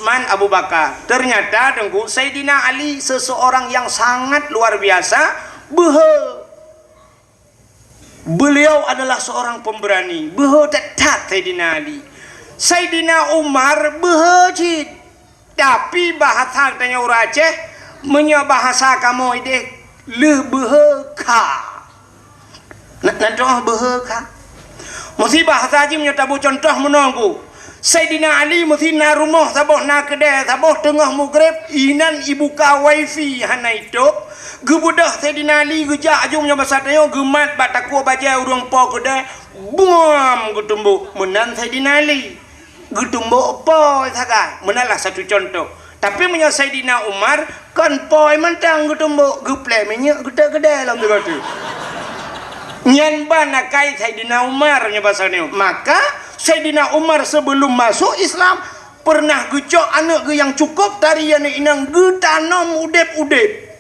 Utsman, Abu Bakar. Ternyata dengku Sayyidina Ali seseorang yang sangat luar biasa. Beliau adalah seorang pemberani. Tetap Sayyidina Ali. Sayyidina Umar behejit. Tapi bahasa katanya orang Aceh, bahasa kamu ide lebehka. Nak beheka. Mesti bahasa Haji menyatabu contoh menunggu. Sayyidina Ali mesti na rumah saboh na kedai saboh tengah maghrib inan ibu ka wifi hana itu. Gebudah Sayyidina Ali gejak ajungnya basatnya gemat bataku baja urang po kedai buam getumbuk menan Sayyidina Ali. Getumbuk po saga. Menalah satu contoh. Tapi menyang Sayyidina Umar kan poi mentang getumbuk geplay minyak kedai dalam tu kata. Nyan bana kai Sayyidina Umar nya bahasanya. Maka Sayyidina Umar sebelum masuk Islam pernah gecok anak ge yang cukup dari yang inang ge tanam udep-udep.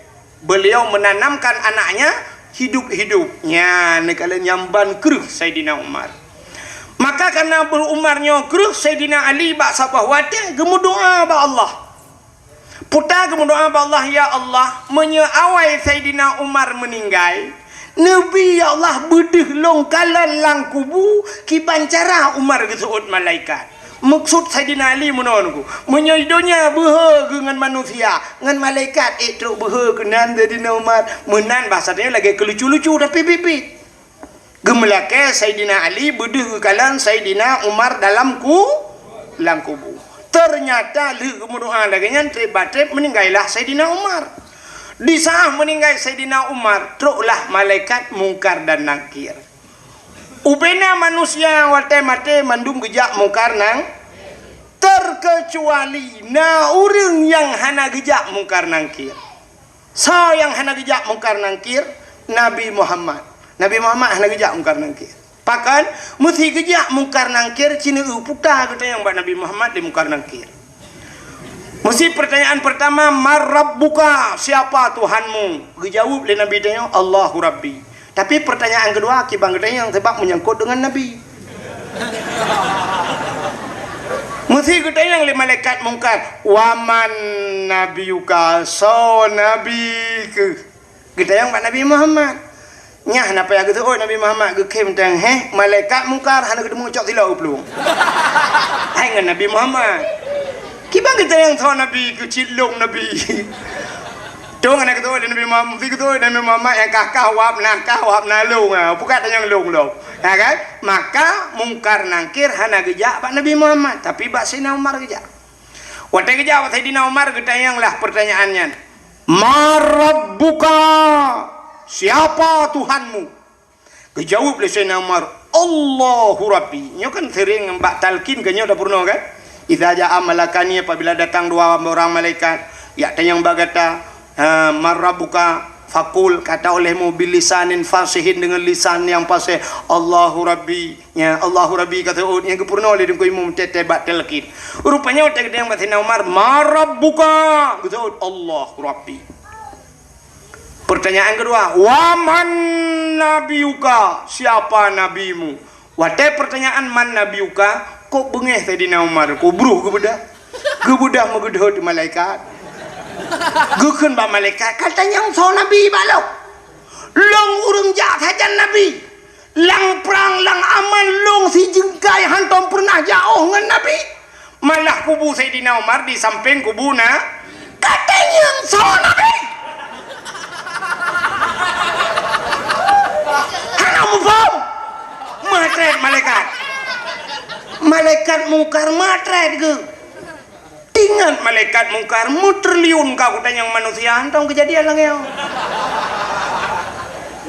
Beliau menanamkan anaknya hidup-hidupnya nekala nyamban keruh Sayyidina Umar. Maka karena berumarnya keruh Sayyidina Ali bak sabah wate gemu doa ba Allah. Putar gemu doa ba Allah, ya Allah menyeawai Sayyidina Umar meninggal. Nabi ya Allah bedeh longkalan lang kubu kibancara Umar gesuut malaikat. Maksud Sayyidina Ali menonku menyaidonya behe dengan manusia dengan malaikat itu behe kenan Sayyidina Umar menan bahasanya lagi kelucu-lucu tapi bibit. Gemelake Sayyidina Ali bedeh kalan Sayyidina Umar dalam lang kubu. Ternyata li kemuduan lagi nyantri batrep meninggallah Sayyidina Umar. Di saat meninggal Sayyidina Umar, teruklah malaikat mungkar dan nakir. Ubena manusia wate mate mandum gejak mungkar nang terkecuali na urang yang hana gejak mungkar nangkir. So yang hana gejak mungkar nangkir Nabi Muhammad. Nabi Muhammad hana gejak mungkar nangkir. Pakan mesti gejak mungkar nangkir cina putar kata yang buat Nabi Muhammad di mungkar nangkir. Mesti pertanyaan pertama, marrabbuka, siapa Tuhanmu? Dijawab oleh Nabi tanya, Allahu Rabbi. Tapi pertanyaan kedua, kibang yang sebab menyangkut dengan Nabi. Mesti kita yang oleh malaikat mungkar, waman nabiyuka, so nabi ke. Kita yang Nabi Muhammad. Nyah napa ya gitu, oh Nabi Muhammad ke kem tang malaikat mungkar hana ketemu cok tilau pelung. Hai dengan Nabi Muhammad. Kibang kita yang tahu Nabi kecilung Nabi. Tuh anak ketua Nabi Muhammad, ketua Nabi Muhammad yang kakak wap nalung bukan yang lung, ya kan? Maka mungkar nangkir hana gejak pak Nabi Muhammad, tapi pak Sayyidina Umar gejak. Waktu gejak Sayyidina Umar ketayang lah pertanyaannya. Marabbuka, siapa Tuhanmu? Kejawab oleh Sayyidina Umar, Allahu Rabbi. Nyo kan sering mbak talkin kan nyo dah pernah kan? Idza jaa malakani, apabila datang dua orang malaikat ya tanyang bagata marabbuka fakul, kata olehmu bilisanin fasihin, dengan lisan yang fasih, Allahu Rabbi. Ya Allahu Rabbi kata yang kepurna oleh dengku imam tetebat telkin. Rupanya otak yang batin Umar marabbuka kata Allahu Rabbi. Pertanyaan kedua, waman nabiyuka, siapa nabimu? Wadai pertanyaan man nabiyuka kok bengeh Sayyidina Umar, kok bruh gebudah megedhot malaikat. Gekeun ba malaikat katanya so nabi balo. Long urang jak hajan nabi. Lang perang lang aman long si jengkai hantom pernah jauh ngan nabi. Malah kubu Sayyidina Umar di samping kubuna katanya so nabi. Hana mufam. Matret malaikat. Malaikat mungkar matret ke. Ingat malaikat mungkar mutriliun kau tanya yang manusia antong kejadian lang ya.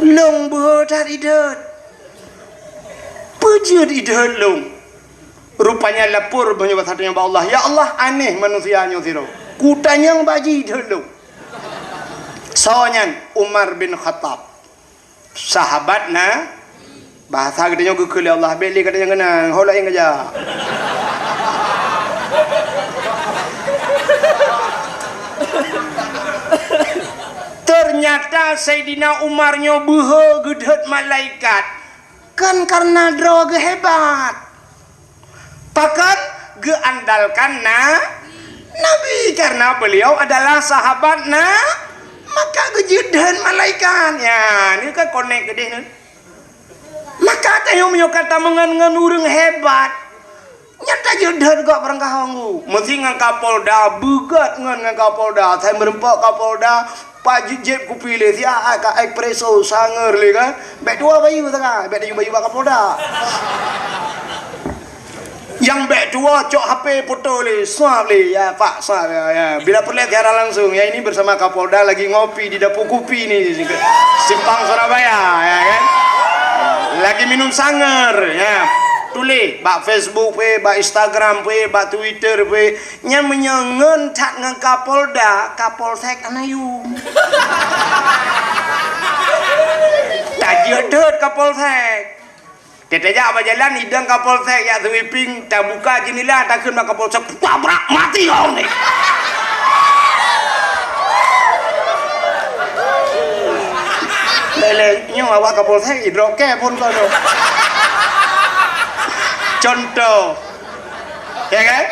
Long botat idet. Pejut idet long. Rupanya lapor banyak satunya ba Allah. Ya Allah aneh manusianya siro. Kutanya yang baji idet long. Soalnya Umar bin Khattab. Sahabat na bahasa katanya gekele Allah beli katanya kena hola yang aja. Ternyata Sayyidina Umarnya behe gedhet malaikat kan karena draw hebat. Pakan geandalkan karena beliau adalah sahabat maka kejudan malaikat ya ini kan connect gede nih maka tayo minyo kata mengan urang hebat nyata judan kok perangkah hangu mesti ngan Kapolda bugat ngan Kapolda saya merempak Kapolda Pak Jeb ku pilih sia ka espresso sanger le kan bek dua bayu tengah bek bayu Pak Kapolda yang bek dua cok HP foto le swap le ya Pak swap ya bila perlu tiara langsung ya ini bersama Kapolda lagi ngopi di dapur kopi nih Simpang Surabaya ya kan lagi minum sanger ya tulis bak Facebook pe bak Instagram pe bak Twitter pe nya menyengen tak ngan Kapolda Kapolsek anayum tak jodoh Kapolsek Tetejak apa jalan hidang Kapolsek ya sweeping tak buka jendela tak kena Kapolsek tabrak mati kau ni. Lelenya awak Kapolsek hidroke pun kau tu. Contoh, ya kan?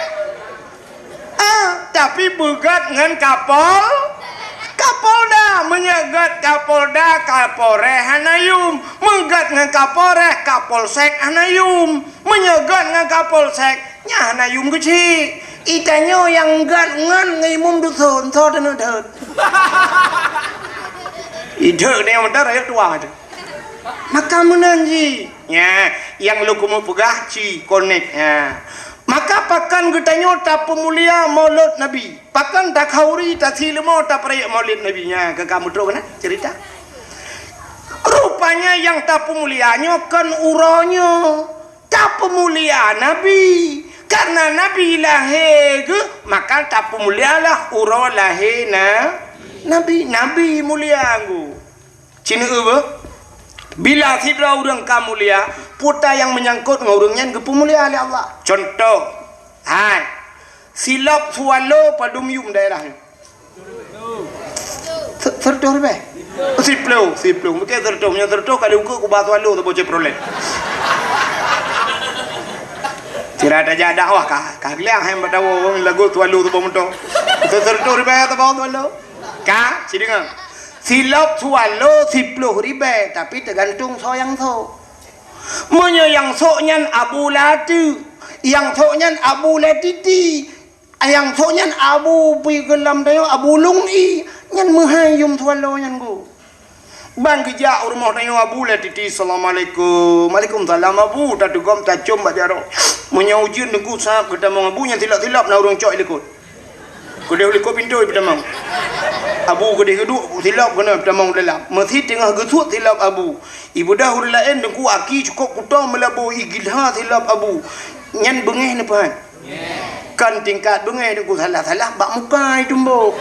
Tapi bugat dengan Kapolda menyegat Kapolda Kapolres Hanayum menggat dengan Kapolres Kapolsek Hanayum menyegat dengan Kapolsek nya Hanayum kecil itanya yang gat ngan ngimum dusun so dan udah ide ni yang benar ayat tua tu maka menanji ya yang lu kumu pegah ci connect ya maka pakan getanyo tak pemulia maulid Nabi pakan tak khauri tak silmo tak perayaan maulid Nabi nya ke kamu tahu kan cerita rupanya yang tak pemulianya kan uronya tak pemulia Nabi karena Nabi lahir maka tak pemulialah uro lahir Nabi mulia anggu cina apa bila tidak orang kamulia puta yang menyangkut ngurungnya kepemulia oleh Allah contoh hai silap sualo padum yum daerahnya tertor be siplo mungkin tertor kalau ukur kubat sualo tu bocor problem tidak ada jadah wah kaglia hem batawo lagu sualo tu bomonto tertor be tu bawa sualo ka sidingan silap sualo 10 ribu tapi tergantung so yang so monya yang so nyan Abu Latu yang so nyan Abu Latiti yang so nyan Abu Pigelam dayo Abu Lungi nyan mahayum sualo nyan go bang kerja rumah dayo Abu Latiti assalamualaikum waalaikumsalam Abu tak dugam tak cum bajaro monya ujian nunggu sahab kita mau Abu nyan tilap-tilap na urang cok likut kode uliko pintu pertama Abu kode kedua tilap kena pertama dalam masih tengah gesut tilap Abu ibu dah huri lain dengku aki cukup kutang melabu igilha tilap Abu nyan bengeh ni pan kan tingkat bengeh dengku salah bak mukai tumbuk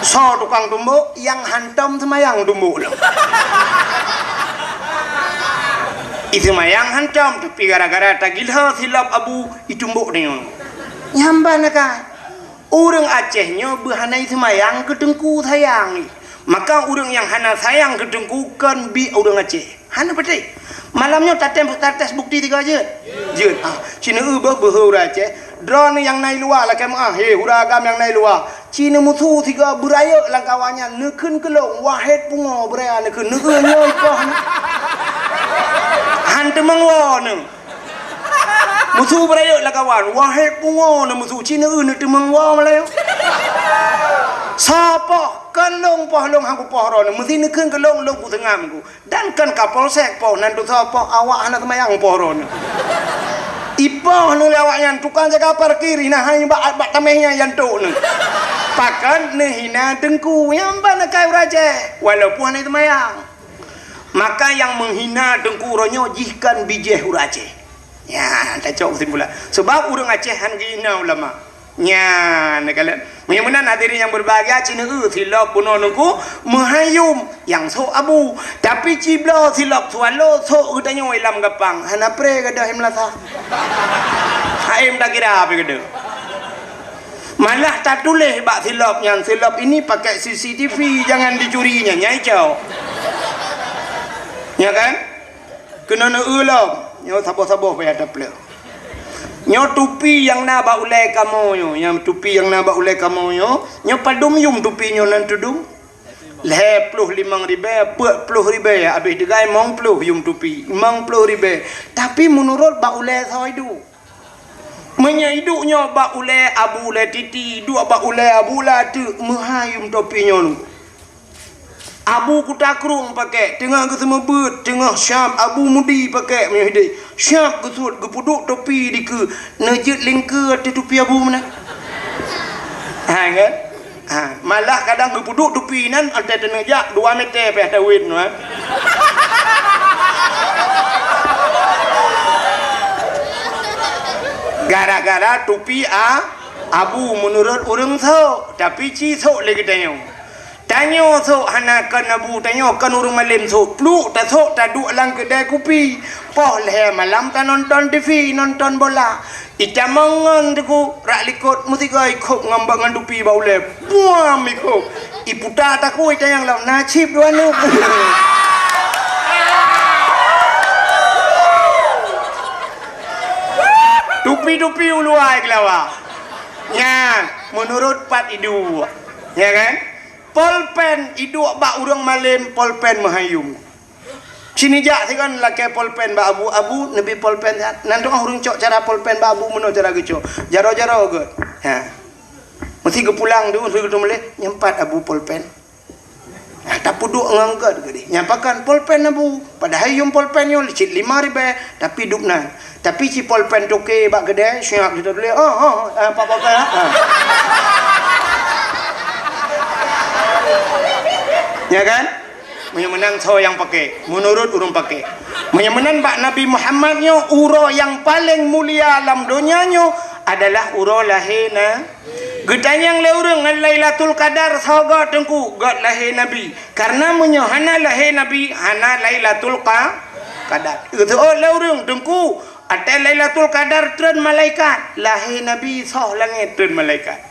so tukang tumbuk yang hantam semayang tumbuk lah itu semayang hantam tapi gara-gara tagilha tilap Abu itumbuk ni nyamba nak orang Acehnya berhanai semayang ke dengku sayang maka orang yang hana sayang ke dengku kan bi orang Aceh hana betul malamnya tates bukti 3 je Cina berhur Aceh drone yang naik luar lah kamu huragam yang naik luar Cina musuh 3 beraya lang kawannya nekun kelong wahid pungo beraya nekun nekenya ipah hantu mengwana musuh beraya lah kawan wahid pungo na musuh Cina nak temang wa malayo sapa kelong pohlong hangku pohron mesti nekun kelong long ku tengam ku dan kan Kapolsek poh nantu sapa awak anak temayang pohron ipah nu awak yang tukang jaga parkir nah hanya bak tamehnya yang tu nu pakan nehina dengku yang bana kai raja walaupun anak temayang maka yang menghina dengku ronyo jihkan bijeh urace ya, tak cok simpulan. Sebab orang Aceh hangina ulama. Nya, nekalan. Mudah-mudahan hadirin yang berbahagia Cina silap puno nungku mahayum yang so Abu. Tapi cibla silap sualo so udanya ilam gapang. Hana pre kada him lasa. Haim tak kira apa kada. Malah tak tulis bak silap yang silap ini pakai CCTV jangan dicurinya nyai cau. Ya kan? Kena nak ulam. Nyo sabar-sabar payah ada plek. Nyo tupi yang na ba ulai kamu yo, yang tupi yang na ba ulai kamu yo, nyo padum yum tupi nyo nan tudum. Leh puluh 5 ribu, 40 ribu ya, habis degai mong puluh yum tupi, 50 ribu. Tapi menurut ba ulai saya itu, menyiduknya ba ulai abu ulai titi, dua ba ulai abu ulai tu, mahayum topi nyo. Abu kutakrung pakai, tengah ke semua bird, tengah syab, abu mudi pakai, menyiduk. Syab kesut, kepuduk topi di ke, nejit lingkar tu topi abu mana? Ha kan? Ha, malah kadang kepuduk topi nan ada tenejak 2 meter pe ada win no. Gara-gara topi abu menurut orang tho, tapi ci tho lagi tanyo tho hana kan abu tanyo kan urung malim tho pluk ta tho ta duk lang kedai kopi poh le malam ta nonton TV nonton bola ita mangan deku rak likut musika ikut ngambak ngan dupi bau le buam ikut iputa ta ku ita yang lau nasib dua nu dupi uluai kelawa nya menurut pat idu ya kan polpen iduk bak urang malim polpen mahayum sini jak kan laki polpen bak abu nabi polpen nanti urang cok cara polpen bak abu meno cara geco jaro-jaro ke ha mesti ke pulang tu mesti ke malih nyempat abu polpen ha tak puduk ngangkat ke dia nyampakan polpen abu padahal yum polpen yo licit 5 ribu tapi dukna tapi si polpen toke bak kedai siap kita boleh apa polpen ya kan? Menang so yang pakai, menurut urung pakai. Menang Pak Nabi Muhammadnya uro yang paling mulia alam dunianya adalah uro lahina. Gedanyang le urang Lailatul Qadar soga tengku god lahir Nabi. Karena hana lahir Nabi hana Lailatul Qadar. Itu le urang tengku ada Lailatul Qadar tren malaikat lahir Nabi soh langit tren malaikat.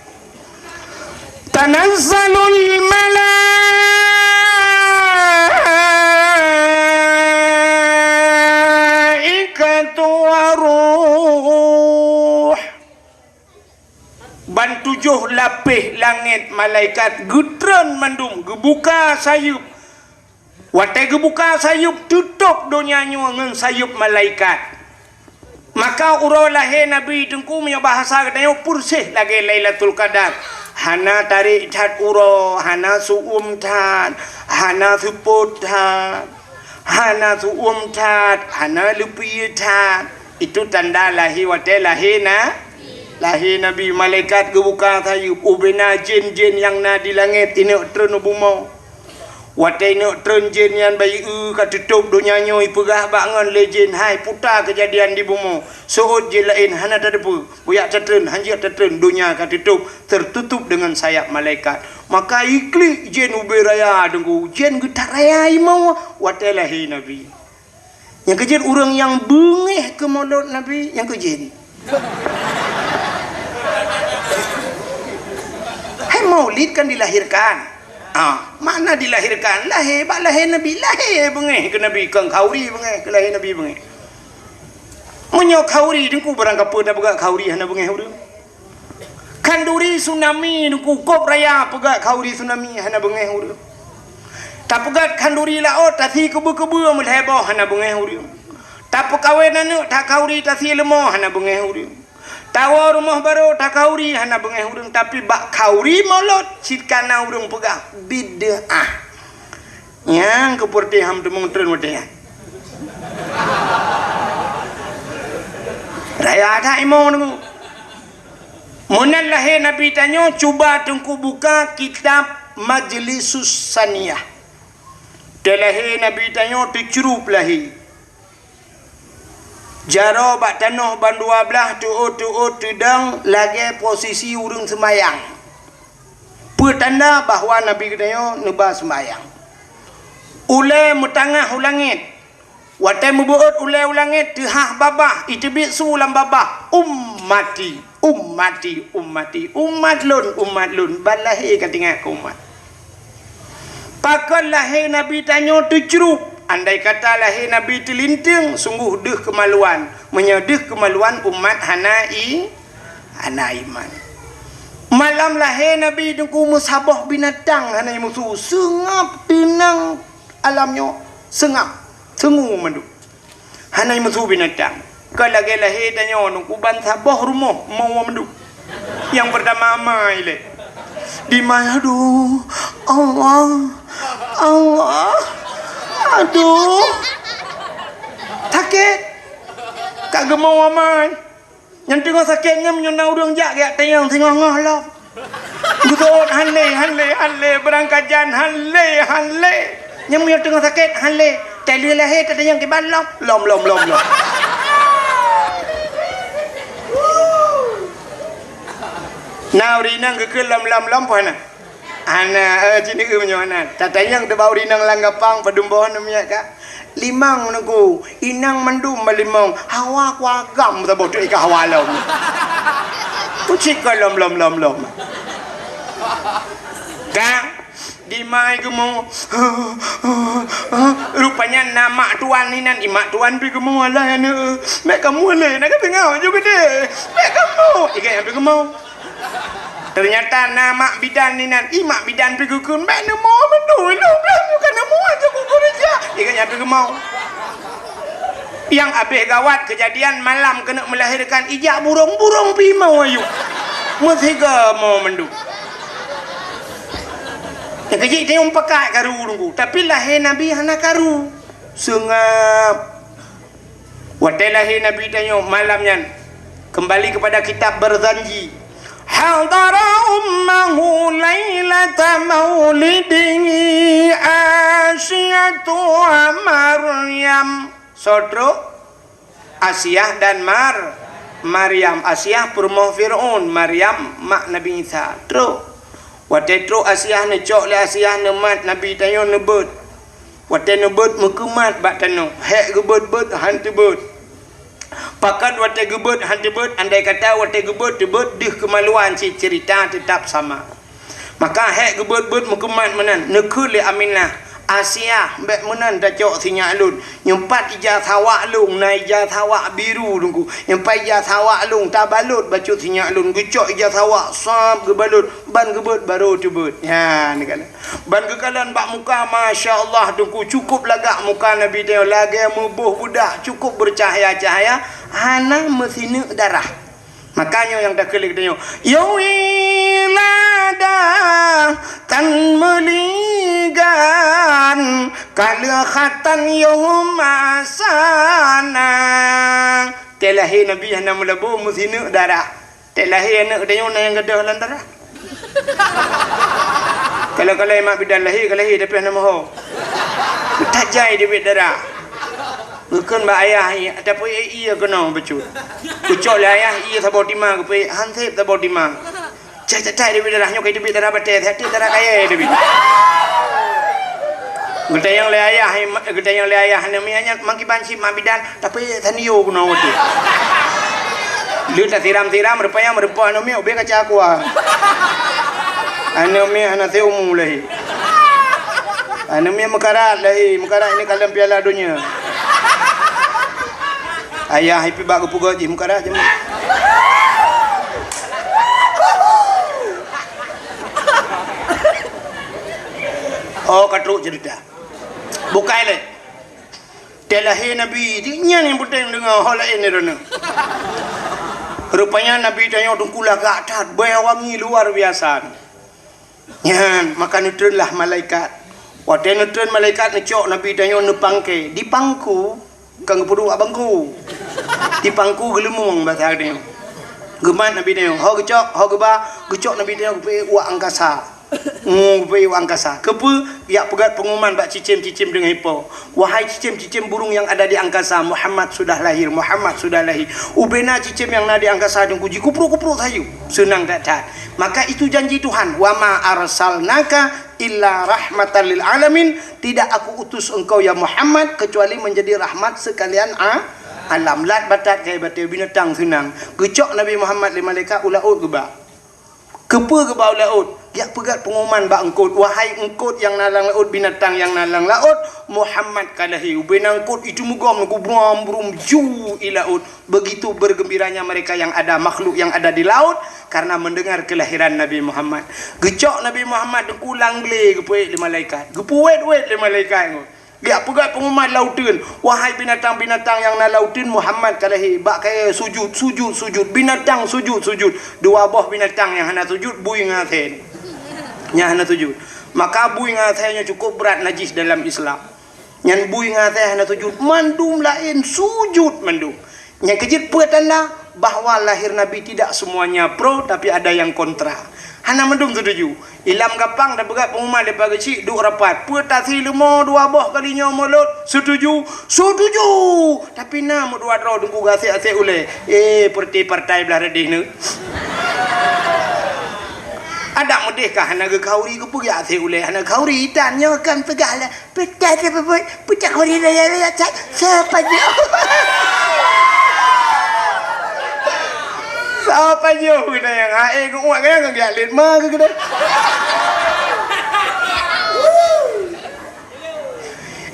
Tanazzalul malaikatu waruh ban 7 lapis langit malaikat getran mandum gebuka sayup watai gebuka sayup tutup dunianya dengan sayup malaikat maka urau lahir Nabi tengku punya bahasa katanya pursih lagi Lailatul Qadar hana tarik tat uro hana suum tat hana suput tat hana suum tat hana lupi tat itu tanda lahir wate lahir Nabi malaikat kebuka sayup ubena jin-jin yang na di langit ini tren bumau wate ini tren jin yang bayi katutup dunianya ipegah bangun legend hai putar kejadian di bumau suut jin lain hana terdepu buyak tertren hanjir tertren dunia katutup tertutup dengan sayap malaikat maka iklik jin uberaya dengku jin getar raya imau wate lahir Nabi yang kejin orang yang bengih ke mulut Nabi yang kejin hai maulid kan dilahirkan mana dilahirkan lahir Nabi lahir bengih ke Nabi kang khauri bengih ke lahir Nabi bengih menyo khauri dengku barang kapun dah pegak khauri hana bengih urang kanduri tsunami dengku kop raya pegak khauri tsunami hana bengih urang tak pegat kanduri laot tasi kebu-kebu mul heboh hana bengih urang tak pekawen anu tak khauri tasi lemah hana bengih urang tawa rumah baru tak kauri hana bengih urang tapi bak kauri molot sitkana urang pegah bid'ah yang keperti ham temung tren wadaya raya ada imau nunggu munallah Nabi tanya cuba tengku buka kitab Majlisus Saniyah dalahe Nabi tanya dicerup lahi jaro bak tanah ban 12 tuut tudang lagi posisi urang semayang pertanda bahawa Nabi katanya neba semayang ulai metangah ulangit watai membuat ulai ulangit tehah babah itibik sulam babah ummati umat lun balahi katingak ke umat pakal lahir Nabi tanya tercerup andai kata lahir Nabi terlinting, sungguh deh kemaluan, menyedih kemaluan umat hana iman. Malam lahir Nabi dengku musabah binatang hana musuh sengap tenang alamnya sengap sengu mandu hana musuh binatang. Kalau lagi lahir tanya dengku ban sabah rumah mau mandu yang pertama mai le di mana aduh Allah aduh sakit kagak mau amai yang tengah sakitnya menyonau dong jak gak tayang tengah ngolah betul hanle berangkat jan hanle yang punya tengah sakit hanle tali lahir tak ada yang kebalong lom now rinang ke lom pana ana cini ke menyona tata yang tebau rinang langgapang padumbohan namanya kak limang nunggu inang mandum malimong hawa kuagam tabot ika hawa lom ucik ke lom kak di mai gemung rupanya nama tuan ni nan imak tuan pi gemung ala ya mek kamu le nak tengah juga deh mek kamu ikan yang pi gemung ternyata nama bidan ni nan imak bidan pi gukun mek nemo mendu lu bukan nemo aja gukun aja ikan yang pi gemung yang abih gawat kejadian malam kena melahirkan ijak burung pi mau ayu mesti mau mendu. Yang kecil dia pakai karu nunggu, tapi lahir Nabi hana karu, sengap. Waktu lahir Nabi tanya malamnya, kembali kepada kitab berzanji. Hadara ummahu lailata maulidihi Asyatu Maryam. Sodro Asyah dan Maryam. Asyah permoh Fir'aun, Maryam mak Nabi Isa. Terus waktu itu Asyah ne cok le Asyah ne mat Nabi tanya nebut. Waktu nebut mukumat bak tano. Hek gebut hantu but. Pakat waktu gebut hantu but andai kata waktu gebut deh kemaluan si cerita tetap sama. Maka hek gebut mukumat menan nekul le Aminah. Asyah bek menan dah cok sinya alun. Nyempat ijaz hawak lung na ijaz hawak biru nunggu. Nyempat ijaz hawak lung tabalut bacut sinya alun. Gecok ijaz hawak sab gebalut ban gebut baru tebut. Ya ni kala. Ban kekalan bak muka masya-Allah tunggu cukup lagak muka Nabi dia lagi mubuh budak cukup bercahaya-cahaya hana mesine darah. Makanya yang dah kelik tanya yawilada tan meligan kala khatan yawmasana telahi Nabi hana melabu mesine darah telahi anak dia yang gadah lan darah kalau mak bidan lahir kalahi tapi hana mahu tajai dia darah. Bukan mbak ayah tapi iya kena becut. Kucok lah ayah iya sabot timah ke hansip sabot timah. Cai dia darahnya kai dia darah batet hati darah kaya dia. Gede yang le ayah namanya mangki banci mak bidan tapi taniyo kena waktu. Lu tak tiram rupanya merupa namanya obe kaca aku ah. Namanya anak teumu lahi. Namanya mekarat lahi mekarat ini kalian piala dunia. Ayah happy bak kepuga je muka dah je. Oh katruk cerita. Bukai le. Telahir Nabi dia yang penting dengar hal lain ni rona. Rupanya Nabi tanya dungkulah gak tat wangi luar biasa. Ya, maka nutrenlah malaikat. Waktu nutren malaikat ngecok Nabi tanya nepangke di pangku kang pudu abangku di pangku gelemung bahasa dia geman Nabi dia ho gecok ho geba gecok Nabi dia pe wa angkasa pe wa angkasa kepe ya pegat pengumuman bak cicim dengan hipo wahai cicim burung yang ada di angkasa Muhammad sudah lahir ubena cicim yang ada di angkasa jeung kuji kupru sayu senang tak maka itu janji Tuhan wa ma arsalnaka illa rahmatan lil alamin, tidak aku utus engkau ya Muhammad kecuali menjadi rahmat sekalian alam. Lat batat kai batai binatang senang gecok Nabi Muhammad le malaikat ulaut geba kepe geba ulaut dia pegat pengumuman bak engkut, wahai engkut yang nalang laut, binatang yang nalang laut, Muhammad kalahi ubinangkut itu mugam kubrum brum ju ilaut. Begitu bergembiranya mereka yang ada, makhluk yang ada di laut, karena mendengar kelahiran Nabi Muhammad. Gecok Nabi Muhammad ulang le gepuet le malaikat, gepuet-wet le malaikat. Dia pegat pengumuman lautin, wahai binatang-binatang yang na lautin, Muhammad kalahi bak kaya sujud, binatang sujud. Dua buah binatang yang hana sujud, bui ngathen yang hana sujud. Maka bui ngathenya cukup berat najis dalam Islam. Yang bui ngathen hana sujud, mandum lain sujud mandum. Yang kejit petanda bahawa lahir Nabi tidak semuanya pro, tapi ada yang kontra. Hana mendung setuju. Ilam gapang dah berat pengumuman lepas kecil duk rapat. Petasi lemo dua boh kalinya mulut. Setuju. Tapi nak dua draw tunggu gasik-asik uleh. Partai belah redih ni. Ada mudihkah hana ke kauri ke pergi asik uleh. Hana kauri tanya kan pegahlah. Petai apa buat. Pecah kauri raya cat. Siapa dia? Apa jauh kita yang hae ku uak kan gak lit ma ke kita.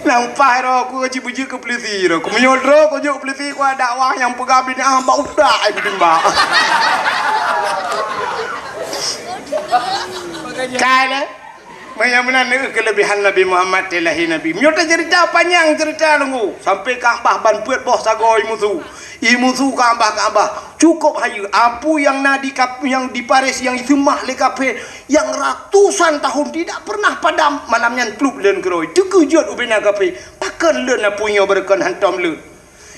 Nampak ro aku buji ke polisi ro. Ku menyodro ku juk polisi ku dakwah yang pegabi ni bau dak ai bimbang. Kala Bagaimana kelebihan Nabi Muhammad telahi Nabi. Menyota cerita panjang cerita nunggu sampai Kaabah ban puet boh sagoi musuh. Musuh Kaabah. Cukup hayu. Apu yang yang di Paris yang itu mah le kape yang ratusan tahun tidak pernah padam malamnya klub len keroi. Tekejut ubina kape. Pakan len punya berkan hantam len.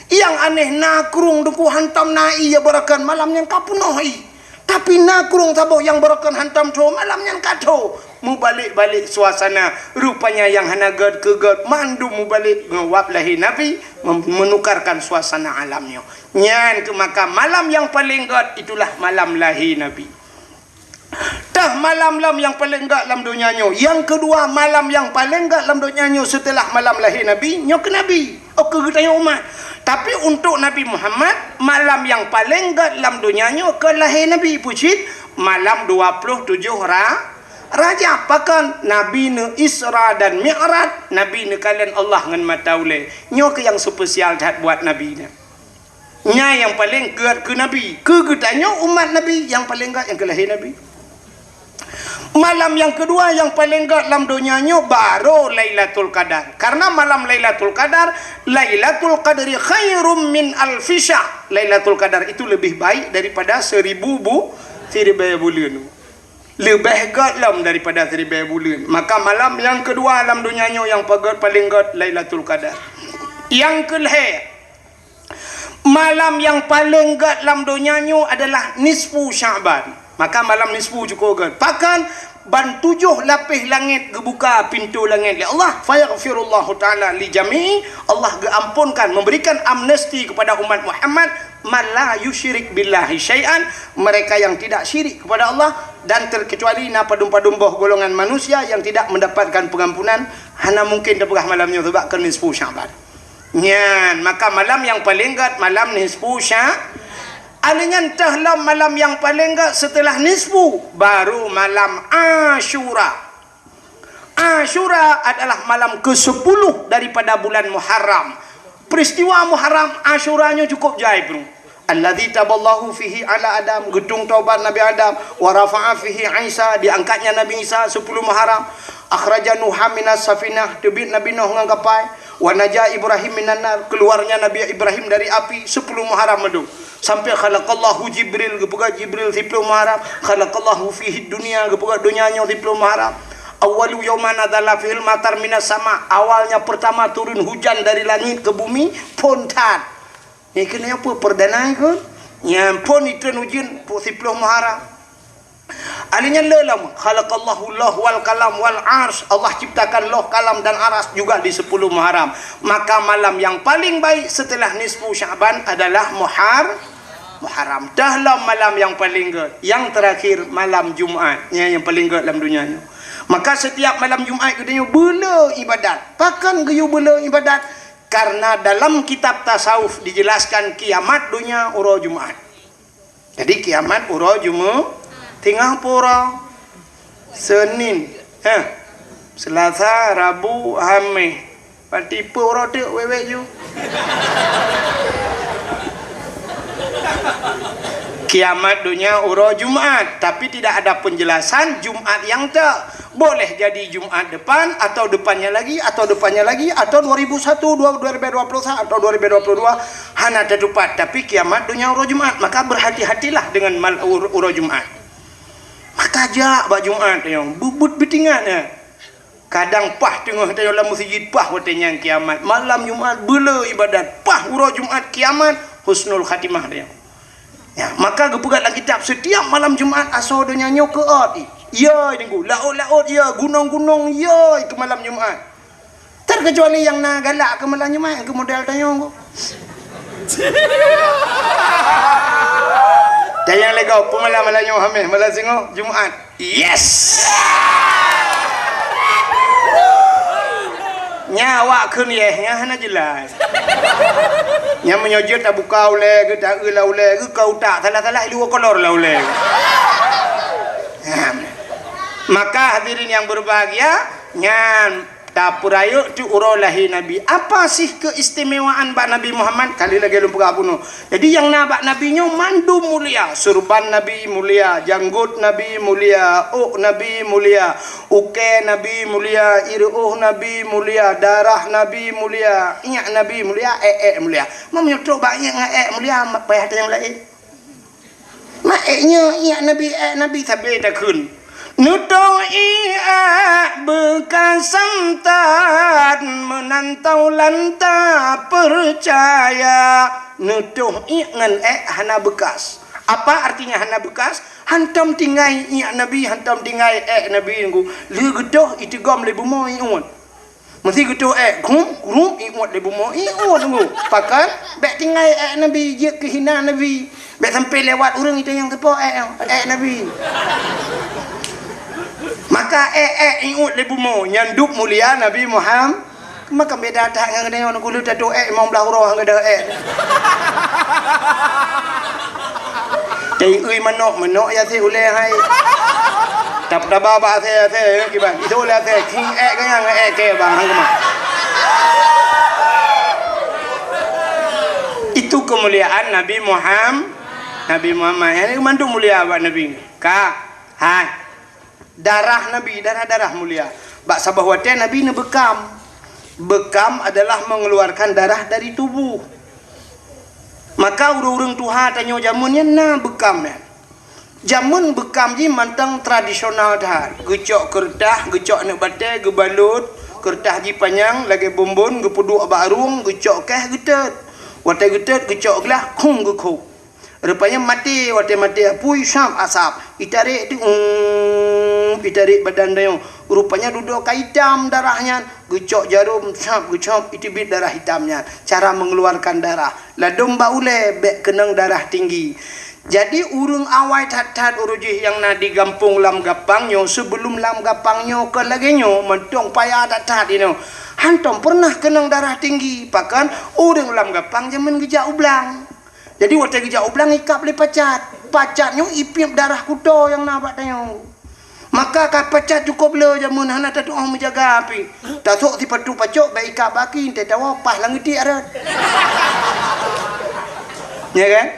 Yang aneh nakrung duku hantam nai ya berakan malamnya kapunoi. Tapi nakrung taboh yang berakan hantam tu malamnya kato. Mubalik-balik suasana rupanya yang hanagat kegat mandu mubalik ngewap lahi Nabi menukarkan suasana alamnya. Nyan ke maka malam yang paling gat itulah malam lahi Nabi. Tah malam yang paling gat dalam dunianya. Yang kedua malam yang paling gat dalam dunianya setelah malam lahi Nabi nyok Nabi. Oke kita umat. Tapi untuk Nabi Muhammad malam yang paling gat dalam dunianya ke lahir Nabi pucit malam 27 Raja pakan Nabi ne Isra dan Mi'raj. Nabi ne kalian Allah ngan mataule. Nyo ke yang spesial dah buat Nabi ne. Nya yang paling geat ke Nabi. Ke getanya umat Nabi yang paling geat yang kelahir Nabi. Malam yang kedua yang paling geat dalam dunianya baru Lailatul Qadar. Karena malam Lailatul Qadar, Lailatul Qadri khairum min alfi syahr. Lailatul Qadar itu lebih baik daripada 1000 bulan. Lebih gatlam daripada 1000 bulan. Maka malam yang kedua dalam dunianya yang paling gat Lailatul Qadar. Yang kelahir malam yang paling gat dalam dunianya adalah nisfu Sya'ban. Maka malam nisfu cukup gat. Pakan ban 7 lapis langit gebuka pintu langit ya Allah fayaghfirullahu taala li jami'i. Allah geampunkan memberikan amnesti kepada umat Muhammad man la yusyrik billahi syai'an, mereka yang tidak syirik kepada Allah dan terkecuali na padum-padum boh golongan manusia yang tidak mendapatkan pengampunan hana mungkin dapegah malamnya sebab ke nisfu Sya'ban. Nyan maka malam yang paling gat malam nisfu Sya'ban. Alanya tahlam malam yang paling gat setelah nisfu baru malam Asyura. Asyura adalah malam ke-10 daripada bulan Muharram. Peristiwa Muharram Asyuranya cukup jaib bro. Alladzi taballahu fihi ala Adam, gedung taubat Nabi Adam, wa rafa'a fihi Isa, diangkatnya Nabi Isa 10 Muharram. Akhraja Nuha minas safinah, tebit Nabi Nuh ngan kapal, wa naja Ibrahim minan nar, keluarnya Nabi Ibrahim dari api 10 Muharram madu. Sampai khalaqallahu Jibril, gepuga Jibril 10 Muharram, khalaqallahu fihi dunia, gepuga dunianya 10 Muharram. Awalu yauman adalah fil matar minas sama, awalnya pertama turun hujan dari langit ke bumi pontan. Ini kena apa perdana ke? Yang pon itu hujan 10 Muharram. Alinya lelam khalaqallahu Allah wal kalam wal ars, Allah ciptakan loh kalam dan aras juga di 10 Muharram. Maka malam yang paling baik setelah nisfu Sya'ban adalah Muharram. Dahlah malam yang paling gat. Yang terakhir malam Jumaat yang paling gat dalam dunia ni. Maka setiap malam Jumaat katanya bela ibadat. Pakan geyu bela ibadat karena dalam kitab tasawuf dijelaskan kiamat dunia ura Jumaat. Jadi kiamat ura Jumaat tengah pura Senin, Selasa, Rabu, Khamis. Patipu rode wewe you. Kiamat dunia uro Jumat, tapi tidak ada penjelasan Jumat yang tak boleh jadi Jumat depan atau depannya lagi atau 2001, 2021 atau 2022 hana tepat, tapi kiamat dunia uro Jumat, maka berhati-hatilah dengan uro Jumat. Maka jak bak Jumat yang bubut betingan kadang pah tengah dalam masjid pah watenya kiamat, malam Jumat bela ibadat pah uro Jumat kiamat husnul khatimah dia. Ya, maka gepegat dalam kitab setiap malam Jumat asal dia nyanyi ke ot. Ya, tengok laut-laut ya, gunung-gunung ya ke malam Jumat. Terkecuali yang nak galak ke malam Jumat ke model tanya ko. Tanya legau pemalam-malam Jumat, malam singo Jumat. Yes. Nyawa kun ye nya hana jelas. Nya menyojot tak buka oleh ke tak ula oleh ke kau tak salah-salah dua kolor lah oleh. Maka hadirin yang berbahagia, nyan dapur ayo tu urolahi Nabi. Apa sih keistimewaan bak Nabi Muhammad? Kali lagi lupa puno. Jadi yang nabak Nabi nyo mandu mulia, surban Nabi mulia, janggut Nabi mulia, Nabi mulia, uke Nabi mulia, iruh Nabi mulia, darah Nabi mulia, ingat Nabi mulia, mulia. Mau nyotok bak ingat mulia, payah yang lain. Maknya ingat Nabi sampai tak kun. Nutong bekas santan menantau lanta percaya. Nutong ngan hana bekas. Apa artinya hana bekas? Hantam tinggai Nabi, hantam tinggai Nabi ngu. Lu gedoh itu gom lebu mo iun. Mesti gedoh grum iun lebu mo iun ngu. Pakan bek tinggai Nabi je kehina Nabi. Bek sampai lewat orang itu yang tepo Nabi. Maka iut lebu mo nyanduk mulia Nabi Muhammad. Maka beda tak dengan dia orang kulit tu mau belah roh dengan dia Tei ui manok ya si uleh hai. Tap daba ba se kiban. Itu uleh se king kan yang ke bang hang mah. Itu kemuliaan Nabi Muhammad. Nabi Muhammad yang mandu mulia buat Nabi. Hai. Darah Nabi, darah mulia. Bak sabah wate Nabi ne bekam. Bekam adalah mengeluarkan darah dari tubuh. Maka urang tuha tanyo jamunnya na bekam ya. Jamun bekam ji mantang tradisional dah. Gecok kertah, gecok nak bate, gebalut, kertah ji panjang, lagi bombon, gepuduk barung, gecok keh getet. Wate getet gecok gelah, kung gekuk. Rupanya mati, wate mati apui syam asap. Itarik tu itarik badan dia. Rupanya duduk hitam darahnya. Gecok jarum syam gecok itibit darah hitamnya. Cara mengeluarkan darah. La domba ule bek kenang darah tinggi. Jadi urung awai tat uruji yang na digampung lam gapangnya sebelum lam gapangnya ke laginya mentong payah tat ini. Hantom pernah kenang darah tinggi. Pakan urung lam gapang jaman gejak ublang. Jadi waktu gejak ublang ikap le pacat. Pacatnya ipip darah kudo yang nabak tanya. Maka kah pacat cukup le jamun hana tak doa menjaga api. Tak sok ti patu pacok baik ikap baki te tawa pah langgetik ada. Ya kan?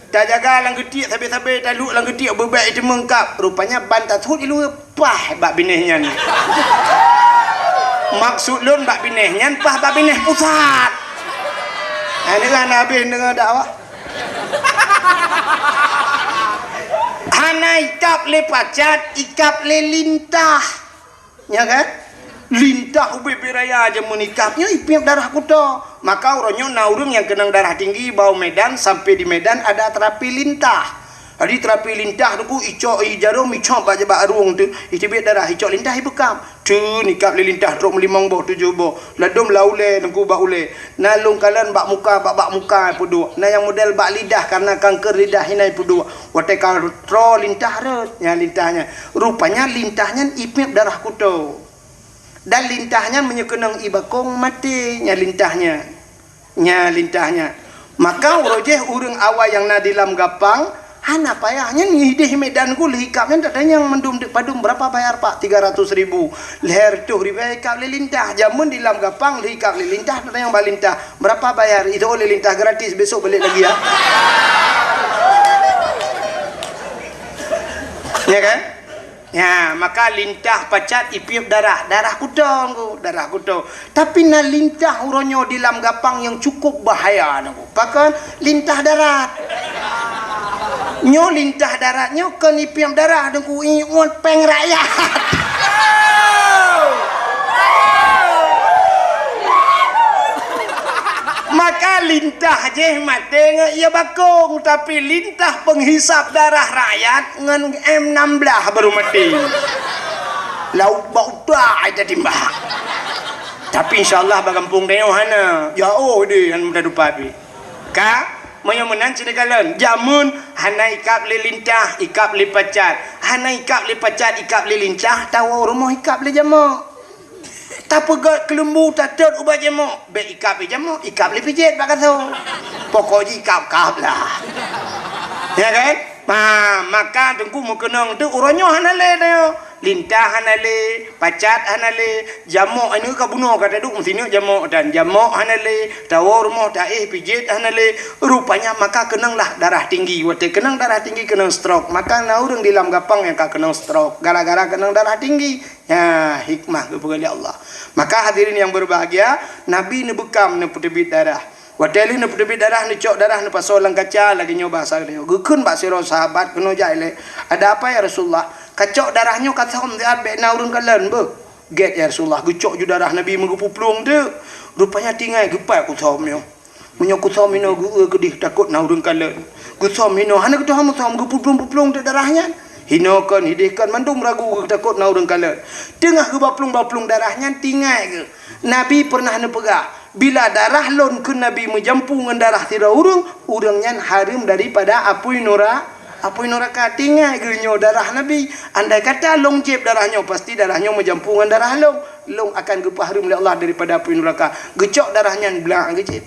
Tak jaga langgetik sampai taluk langgetik berbaik itu mengkap. Rupanya ban tak sok ilu pah bak binehnya ni. Maksud lun bak binehnya pah bak bineh pusat. Ini kan habis dengar dakwah. Hana ikap le pacat, ikap le lintah. Ya kan? Lintah ubi beraya aja menikapnya ipip darah kuto. Maka orangnya naurung yang kenang darah tinggi bau Medan sampai di Medan ada terapi lintah. Jadi terapi lintah tu icok jarum icok baca barung tu itibit darah icok lintah ibekam. Tu nikap le lintah trok melimang boh 7 boh. Ladom laule nengku bak ule. Nalung kalan bak muka pudu. Na yang model bak lidah karena kanker lidah hinai pudu. Wate tro lintah ret nya lintahnya. Rupanya lintahnya ipip darah kuto. Dan lintahnya menyekenang ibakong mati nya lintahnya. Maka urojeh urang awal yang na di lam gapang Hana payahnya nih di Medan ku lihikapnya datanya yang mendum padum berapa bayar Pak? 300.000. Leher tuh ribekap lilintah jamun di lam gapang lihikap lilintah datanya yang balintah. Berapa bayar? Itu lilintah gratis besok balik lagi ya. Ya kan? Ya, maka lintah pacat ipiup darah kuto. Tapi na lintah uronyo di lam gapang yang cukup bahaya nangku. Pakan lintah darat. Nyo lintah darat nyo kan ipiup darah nangku iuan peng rakyat. Maka lintah je mate ia bakung tapi lintah penghisap darah rakyat ngan M16 baru mati. Lau bau dah ada timbah. Tapi insyaallah bagampung deo hana. Ya oh de han muda dupa pi. Ka moyo menan cini kalen jamun hana ikap li lintah ikap li pacat. Hana ikap li pacat ikap li lintah tahu rumah ikap li jamo. Tak pegat kelembu tak ter ubat jemuk. Be ikap jemuk, ikap le pijit bak kata. Pokoknya ikap lah. Ya kan? Maka tengku mu kenang tu uronyo hanale dah. Lintah hanale, pacat hanale, jamuk anu ka bunuh kata duk mesti jamuk dan jamuk hanale, tawa rumah daih pijit hanale. Rupanya maka kenanglah darah tinggi. Wate kenang darah tinggi kenang stroke. Maka naurang di lam gapang yang ka kenang stroke gara-gara kenang darah tinggi. Ya, hikmah kepada Allah. Maka hadirin yang berbahagia, Nabi ni bekam ni putebit darah. Wadali ni putebit darah ni cok darah ni pasolang kaca lagi nyoba bahasa dia. Gekun bak siro sahabat kena jaile. Ada apa ya Rasulullah? Kacok darahnya kata hom dia be naurun kalen be. Get ya Rasulullah, gecok ju darah Nabi mengupuplung tu. Rupanya tinggal gepai ku thomnya. Munyo ku thom ino gedih takut naurun kalen. Ku thom ino hana ku thom gupuplung-puplung tu darahnya. Hinokan hidihkan mandum ragu takut naurun kalen. Tengah ke baplung darahnya tinggal ke. Nabi pernah nepegah bila darah lon ke Nabi menjampu dengan darah tira urangnya harim daripada apui neraka tinggal ke nyo darah Nabi. Andai kata long jeb darahnya pasti darahnya menjampu dengan darah long akan ke harim oleh Allah daripada apui neraka. Gecok darahnya belang gecep.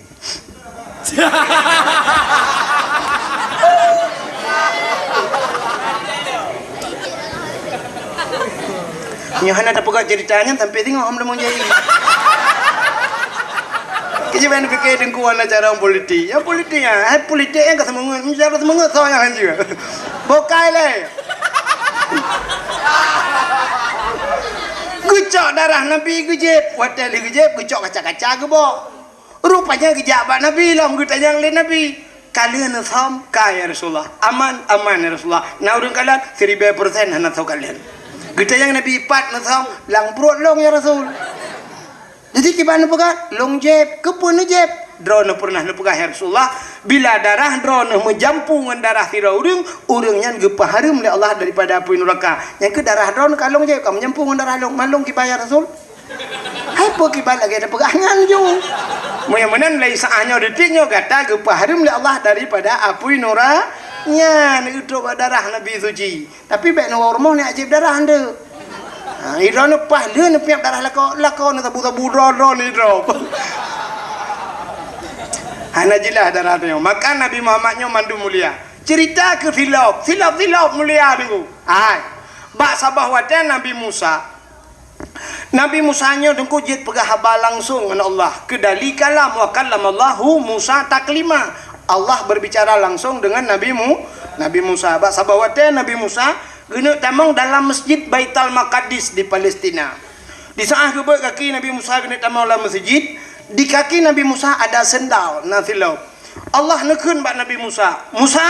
Nyohana tak pegat ceritanya sampai tengok hamba mau jadi. Kejiban fikir dengkuan acara politik. Ya politik ya, politik yang kesemangat, bicara semangat saya kan juga. Bokai le. Gecok darah Nabi gejep, hotel gejep, gecok kaca-kaca ke bo. Rupanya gejabat Nabi lah, gutanya yang lain Nabi. Kalian sam kaya Rasulullah, aman ya Rasulullah. Nah urang kalian 1000% hana tahu kalian. Kita yang Nabi ipat nasam lang perut long ya Rasul. Jadi gimana pegat? Long jeb, kepun jeb. Drone pernah nepegah ya Rasulullah. Bila darah drone menjampu dengan darah tira urangnya gepaharum oleh Allah daripada api neraka. Yang ke darah drone kalong jeb kamu menjampu dengan darah long malong kibayar Rasul. Hai po kibal lagi ada pegangan jo. Moyan-moyan lai saanyo detiknya kata gepaharum oleh Allah daripada api neraka. Nya ni itu darah Nabi suci. Tapi baik no rumah ni ajib darah anda. Ha irano pahla ni piap darah lako ni tabu-tabu ron ni drop. Hana jelas darah tu. Maka Nabi Muhammadnya mandu mulia. Cerita ke filop mulia dulu. Hai. Bak sabah watan Nabi Musa. Nabi Musanya dengku jid pegah haba langsung dengan Allah. Kedali kalam wa kallamallahu Musa taklima. Allah berbicara langsung dengan Nabi Musa. Bak sabawate Nabi Musa guna tamang dalam masjid Baitul Maqdis di Palestina. Di saat gebek kaki Nabi Musa guna tamang dalam masjid, di kaki Nabi Musa ada sendal nafilau. Allah nekun bak Nabi Musa. Musa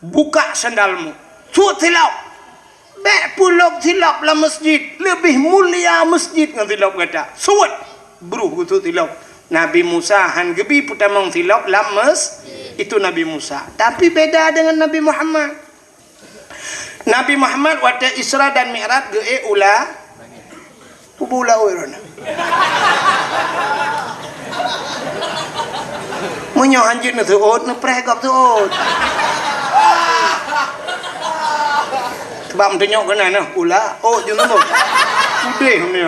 buka sendalmu. Suat tilap. Bek pulok tilap dalam masjid. Lebih mulia masjid dengan tilap kata. Suat. Beruh itu tilap. Nabi Musa han gebi putamang tilap lames itu Nabi Musa. Tapi beda dengan Nabi Muhammad. Nabi Muhammad waktu Isra dan Mi'raj ge ula ubula oirona. Munyo hanjit na tuot na pregap tuot. Sebab mentenyok kena nah ula oh jung tu. Udeh ni.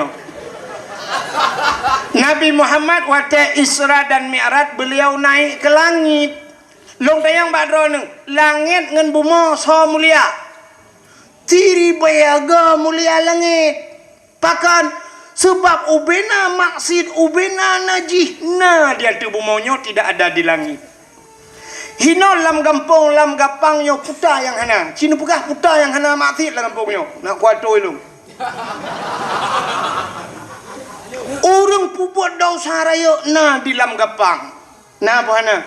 Nabi Muhammad waktu Isra dan Mi'raj beliau naik ke langit. long tayang badro neng langit ngan bumi so mulia tiri bayaga mulia langit pakan sebab ubena maksud ubena najih na dia tu bumonyo tidak ada di langit hino lam gampong lam gapangnya puta yang hana cina pugah puta yang hana maksud lah gampongnya nak kuatoi lu orang puput dosa raya na di lam gapang na apa hana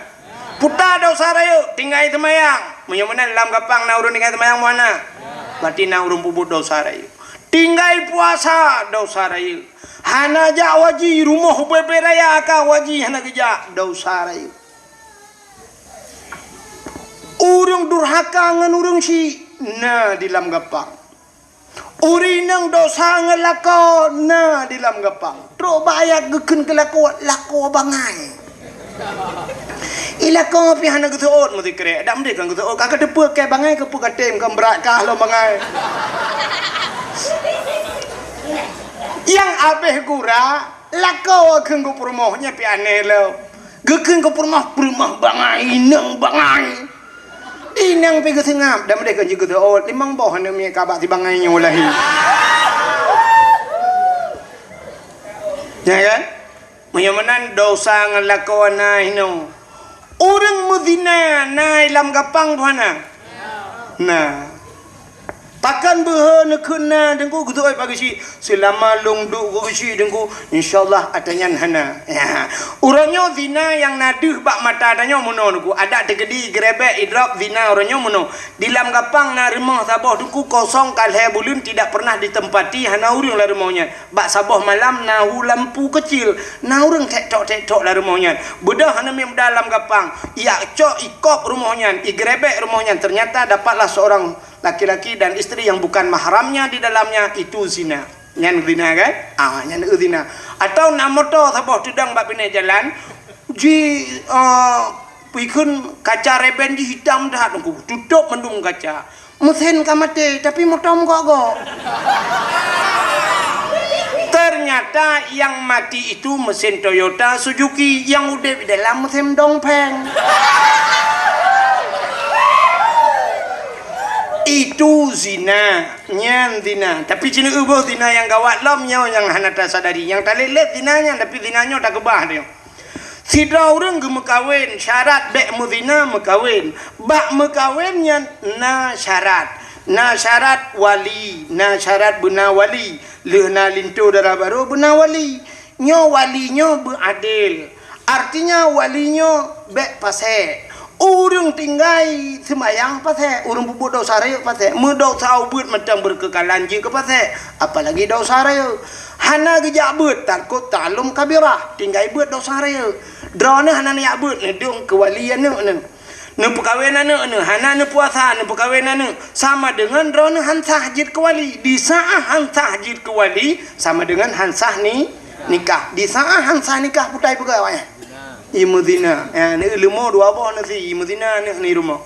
puta dosa raya tinggal temayang menyamanan lam gapang na urun tinggal temayang mana berarti na urun puput dosa raya tinggal puasa dosa raya hana ja waji rumah bebe raya ka waji hana geja dosa raya urang durhaka ngan urang si na di lam gapang urinang dosa ngelako na di lam gapang tro bayak geken kelako lako bangai ilako pi hana getuot mesti kere dam de kan getuot ka depe ke bangai ke pu katem ke berat ka lo bangai yang abeh gura lako keun ku permohnya pi aneh lo geken ku permoh bangai nang bangai inang pi getengap dam de kan juga getuot limang boh hana mi ka ba ti bangai nya walahi ya kan menyamanan dosa ngelako na hino orang muzina na ilam gapang buana nah takkan beha nekena dengku gitu ai pagi si selama long duk go si dengku insyaallah adanya hana ya uranyo zina yang naduh bak mata adanya mono dengku ada tegedi grebek idrop zina uranyo mono di lam gapang na rumah sabah dengku kosong kalhe bulun tidak pernah ditempati hana urang la rumahnya bak sabah malam nahu lampu kecil na urang tek-tok la rumahnya bedah hana mi dalam gapang ya cok ikop rumahnya igrebek rumahnya ternyata dapatlah seorang laki-laki dan istri yang bukan mahramnya di dalamnya itu zina. Nyan zina kan? Nyan zina. Atau nak motor sabah tudang bab pinai jalan ji pikun kaca reben ji hitam dah tunggu tutup mendung kaca. Mesin kamate tapi motor gok. Ternyata yang mati itu mesin Toyota Suzuki yang udah di dalam mesin dongpeng. Itu zina nyan zina tapi cina ubah zina yang gawat lom nyaw yang hana tak sadari yang tak lelet zinanya tapi zinanya tak kebah dia sidra orang ke mekawin syarat bek muzina mekawin bak mekawinnya na syarat wali na syarat bena wali lehna lintu darah baru bena wali nyo walinyo beradil artinya walinyo bek pasek urang tinggai semayang pasal urang bubut dosa raya pasal medok sau beut macam berkekalan je ke pasal apalagi dosa raya hana gejak beut takut talum kabirah tinggai beut dosa raya drone hana nak beut ne dong kewalian ne perkahwinan ne hana ne puasa ne perkahwinan ne sama dengan drone hansah jid kewali di saat hansah jid kewali sama dengan hansah ni nikah di saat hansah nikah putai pegawai imudina ni ilmu dua boh nanti imudina ni rumah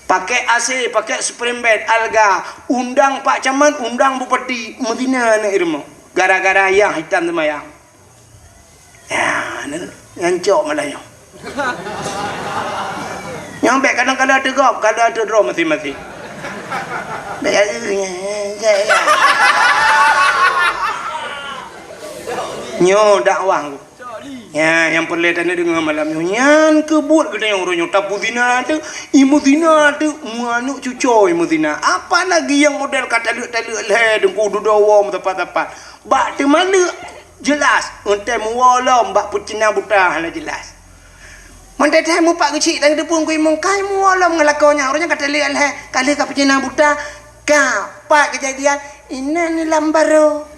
pakai AC pakai spring bed alga undang Pak Camat undang Bupati imudina ni rumah gara-gara yang hitam temayang ya ni ngancok malahnya nyampe kadang-kadang ada gop kadang ada draw mati-mati nyo dakwah ya yang perletane dengan malamnya nyan kebut kena yang orangnya tapu zina tu imu zina tu muanuk cucoy imu zina apa lagi yang model kata lek le dengku dudawom tepat-tepat bak te mana jelas untai muwalom bak pucina buta hala jelas mantai teh mu pak kecil dan depung ku imong kai muwalom ngelakonya orangnya kata lek le kali ka pucina buta ka pak kejadian ini ni lambaro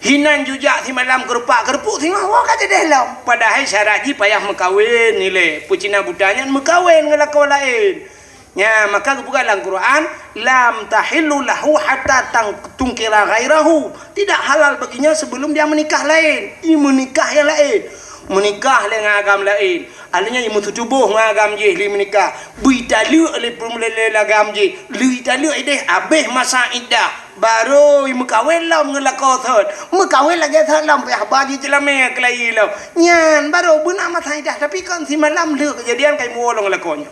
hinan jujak si malam kerupak kerupuk tengok wah kata dalam padahal syarat ji payah mekawin ni le pucina budanya mekawin ngelakau lain ya maka bukan dalam Quran lam tahillu lahu hatta tungkira ghairahu tidak halal baginya sebelum dia menikah lain ia menikah yang lain menikah dengan agam lain alanya imu tubuh ngagam je li menikah bui talu oleh permulai agam je li talu ideh abeh masa iddah baru mekawin lah mengelakau thot mekawin lagi thot lam payah bagi celame kelai lau nyan baru benak matai dah tapi kan si malam le kejadian kai muolong lakonya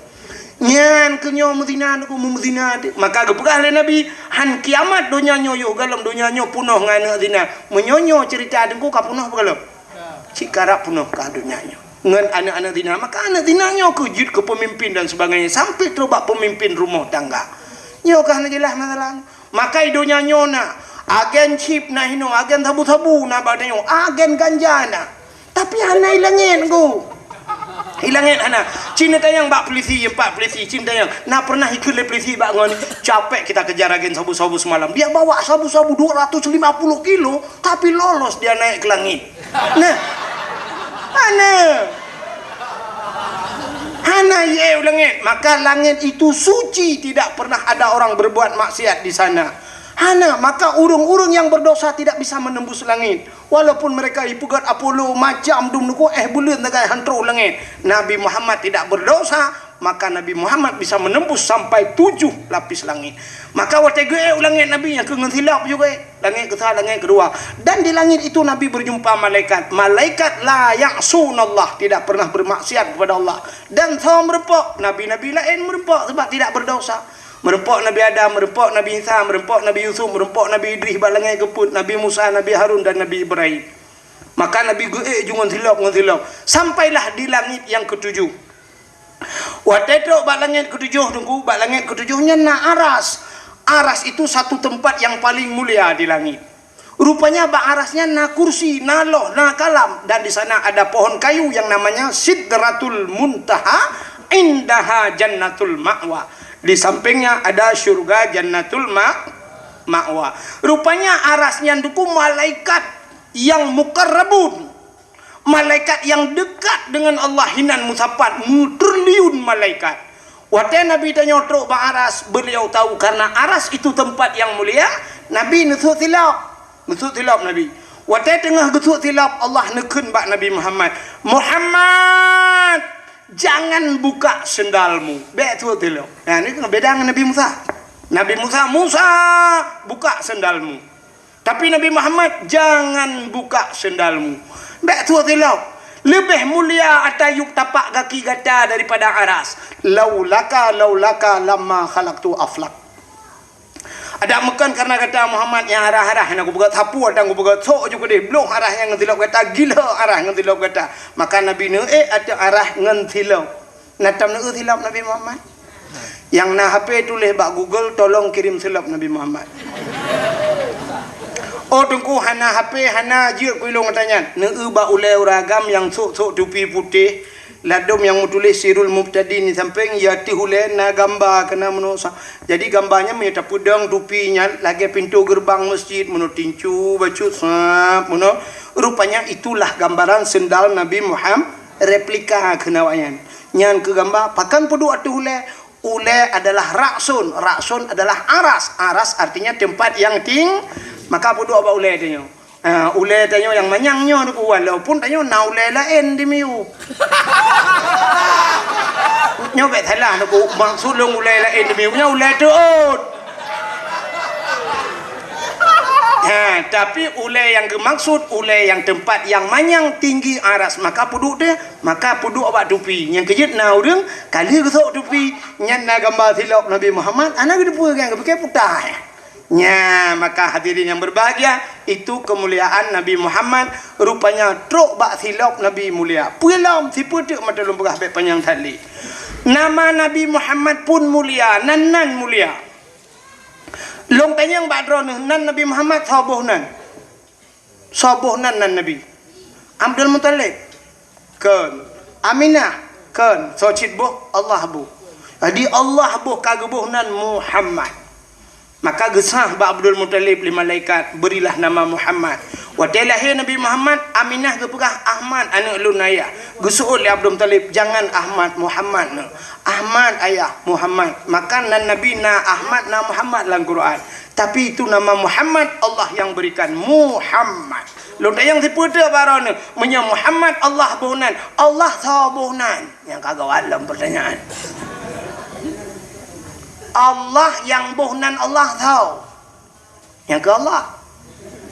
nyan kenyo mudina ku mudina maka gepegah le nabi han kiamat dunia nyo yo galam dunia nyo punoh ngana dina menyonyo cerita dengku ka punoh begalam cikarap punoh ka dunia nyo ngan anak-anak dina maka anak dina nyo kejut ke pemimpin dan sebagainya sampai terobak pemimpin rumah tangga nyo kah na jelah masalah maka dunia nyo na agen chip na hino agen tabu-tabu na badanyo agen ganja na tapi hana ilangin ku hilangin hana Cina tayang bak polisi empat polisi Cina tayang nak pernah ikut le polisi bak ngon capek kita kejar agen sabu-sabu semalam dia bawa sabu-sabu 250 kilo tapi lolos dia naik ke langit nah hana ye langit maka langit itu suci tidak pernah ada orang berbuat maksiat di sana hana maka urung-urung yang berdosa tidak bisa menembus langit walaupun mereka ipugat Apollo macam dumnuku bulan nagai hantro langit Nabi Muhammad tidak berdosa maka Nabi Muhammad bisa menembus sampai 7 lapis langit maka watege langit Nabi yang kengentilap juga langit ketiga langit kedua dan di langit itu Nabi berjumpa malaikat la ya'sunallah tidak pernah bermaksiat kepada Allah dan sama merempok nabi-nabi lain merempok sebab tidak berdosa merempok Nabi Adam, merempok Nabi Isa, merempok Nabi Yusuf, merempok Nabi Idris balangai keput, Nabi Musa, Nabi Harun dan Nabi Ibrahim. Maka Nabi jungan tilap sampailah di langit yang ketujuh. Watetok bak langit ketujuh tunggu, bak langit ketujuhnya na aras. Aras itu satu tempat yang paling mulia di langit. Rupanya bak arasnya na kursi, na loh, na kalam dan di sana ada pohon kayu yang namanya Sidratul Muntaha, indaha Jannatul Ma'wa. Di sampingnya ada surga Jannatul Ma'wa. Rupanya arasnya duku malaikat yang mukarrabun. Malaikat yang dekat dengan Allah hinan musafat. Triliun malaikat. Waktu Nabi tanya truk aras, beliau tahu karena aras itu tempat yang mulia. Nabi nusuk tilap Nabi. Waktu tengah nusuk tilap Allah nekun bak Nabi Muhammad. Muhammad, jangan buka sendalmu. Betul tidak? Nah, ini beda dengan Nabi Musa. Nabi Musa buka sendalmu. Tapi Nabi Muhammad jangan buka sendalmu. Betul tidak? Lebih mulia atayuk tapak kaki gata daripada aras. Laulaka lamma khalaqtu aflak. Ada makan karena kata Muhammad yang arah-arah yang aku buat hapu ada aku buat sok juga deh belum arah yang ngentilok kata gila arah ngentilok kata maka Nabi nu ada arah ngentilok natam nu tilap Nabi Muhammad yang na HP tulis bak Google tolong kirim silap Nabi Muhammad oh tunggu hana HP hana je kuilong katanya nu bak ulai ragam yang sok tupi putih ladom yang tulis Sirul Mubtadi ni samping yati hule na gambar kena menusa. Jadi gambarnya menyata pudang tupinya lagi pintu gerbang masjid menurut tincu baju sap menurut rupanya itulah gambaran sendal Nabi Muhammad replika kenawayan. Nyan ke gambar pakan pudu atu hule adalah raksun adalah aras artinya tempat yang maka pudu apa ule tanya. Ule tanya yang manyangnya tu walaupun tanya na ule lain di miu. Nyo bet Thailand tu maksud long ule lain di miu nya ule tu. Tapi ule yang dimaksud ule yang tempat yang manyang tinggi aras maka pudu dia maka pudu awak tupi yang kejut na urang kali gesok tupi nyan na gambar silap Nabi Muhammad anak gedepu yang pakai putah. Nya maka hadirin yang berbahagia itu kemuliaan Nabi Muhammad rupanya truk bak silap Nabi mulia pulam si putuk mata lumpah bek panjang tali nama Nabi Muhammad pun mulia nan mulia long tanyang badron nan Nabi Muhammad sabuh nan Nabi Abdul Muttalib kan Aminah kan so cit buh Allah buh jadi Allah buh kagebuh nan Muhammad. Maka gesah ba Abdul Muttalib li malaikat berilah nama Muhammad. Wa lahir Nabi Muhammad Aminah gepegah Ahmad anak ulun ayah. Gesuul li Abdul Muttalib jangan Ahmad Muhammad. Ahmad ayah Muhammad. Maka nan Nabi na Ahmad na Muhammad dalam Quran. Tapi itu nama Muhammad Allah yang berikan Muhammad. Lo yang diputar barone menya Muhammad Allah bohnan. Allah tahu bohnan. Yang kagak alam pertanyaan. Allah yang bohnan Allah tahu yang ke Allah.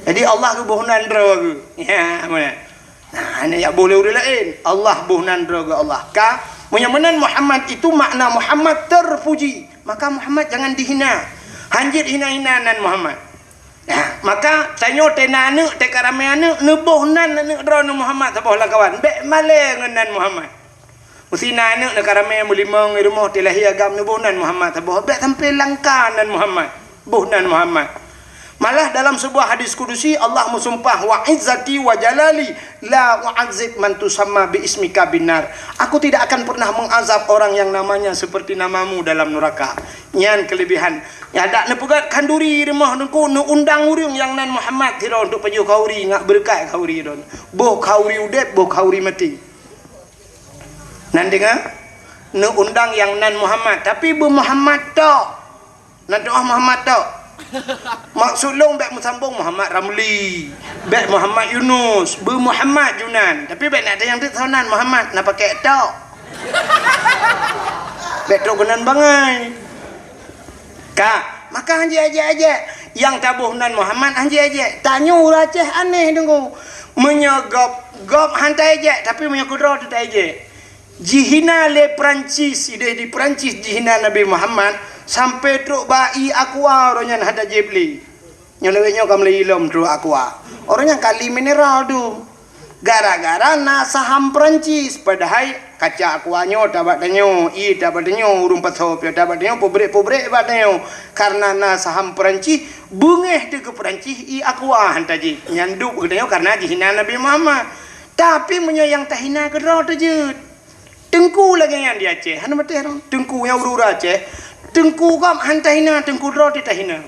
Jadi Allah ke bohnan dra ke. Ya, mana? Nah, ini ya boleh orang lain. Allah bohnan dra ke Allah. Ka menyamanan Muhammad itu makna Muhammad terpuji. Maka Muhammad jangan dihina. Hanjit hina-hinanan Muhammad. Nah, maka tanyo tena anak te karame anak nebohnan anak dra Muhammad tapoh lah kawan. Bek maleng nan Muhammad. Mesti anak nak karame mulimang rumah tilahi agam nebohnan Muhammad tapoh bek sampai langkanan Muhammad. Bohnan Muhammad. Malah dalam sebuah hadis kudusi Allah mensumpah wa izzati wa jalali la u'adzib man tusamma bi ismika binar. Aku tidak akan pernah mengazab orang yang namanya seperti namamu dalam neraka. Nyan kelebihan. Ya dak nepegat kanduri rumah nengku nu undang urang yang nan Muhammad tiro untuk peju kauri ngak berkat kauri don. Boh kauri udep boh kauri mati. Nan dengar nu undang yang nan Muhammad tapi bu Muhammad tok. Nan doa Muhammad tok. Maksud long bek musambung Muhammad Ramli, bek Muhammad Yunus, bu Muhammad Junan. Tapi bek nak ada yang dik sonan Muhammad nak pakai tok. Bek tok gunan bangai. Kak, maka anjay aja yang tabuhnan Muhammad anjay aja. Tanyo raceh aneh dengu. Menyogop gop hantai aja tapi menyokudro tu aja. Jihina le Perancis ide di Perancis jihina Nabi Muhammad sampai truk bai aqua orangnya ada jebli. Nyolewenya kamle ilom truk aqua. Orangnya kali mineral tu. Gara-gara na saham Perancis padahal kaca aquanyo dapat danyo, i dapat danyo urung pasop dapat danyo pobrek-pobrek badanyo. Karena na saham Perancis bungeh de ke Perancis i aqua hantaji. Nyanduk danyo karena jihina Nabi Muhammad. Tapi menyayang tahina kedro tejut. Tengku lagi yang di Aceh. Hana mati orang. Tengku yang urura Aceh. Tengku kam hantahina, tengku dro ditahina.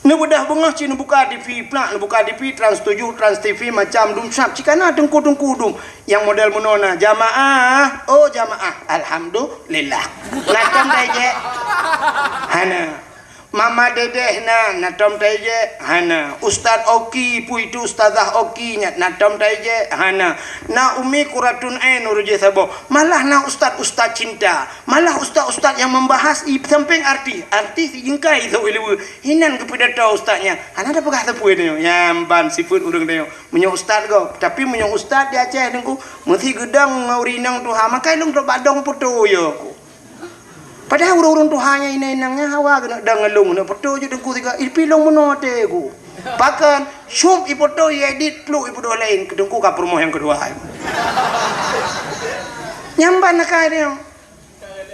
Nu bedah bengah cina buka TV plak, nu buka TV Trans 7, Trans TV macam dum sap. Cikana tengku-tengku dum. Yang model menona jamaah. Oh jamaah. Alhamdulillah. Natom taje. Hana. Mama dedeh na natom taje hana. Ustaz Oki pu itu ustazah Oki nya natom taje hana. Na umi kuratun ain uruje sabo. Malah na ustaz cinta. Malah ustaz yang membahas i samping arti jingkai itu ilmu. Hinan kepada tahu ustaznya. Hana ada pegah tepu ini. Nyamban sifut urang dia. Menyo ustaz go. Tapi menyo ustaz di Aceh dengku mesti gedang ngaurinang tuha makai lung ro badong putu yo. Padahal urang-urang tuhanya inang-inangnya hawa kena dangalung na foto je dengku tiga ilpilong menote ku. Bahkan syum ipoto edit lu ipo lain kedengku ka promo yang kedua. Nyamban nak dia.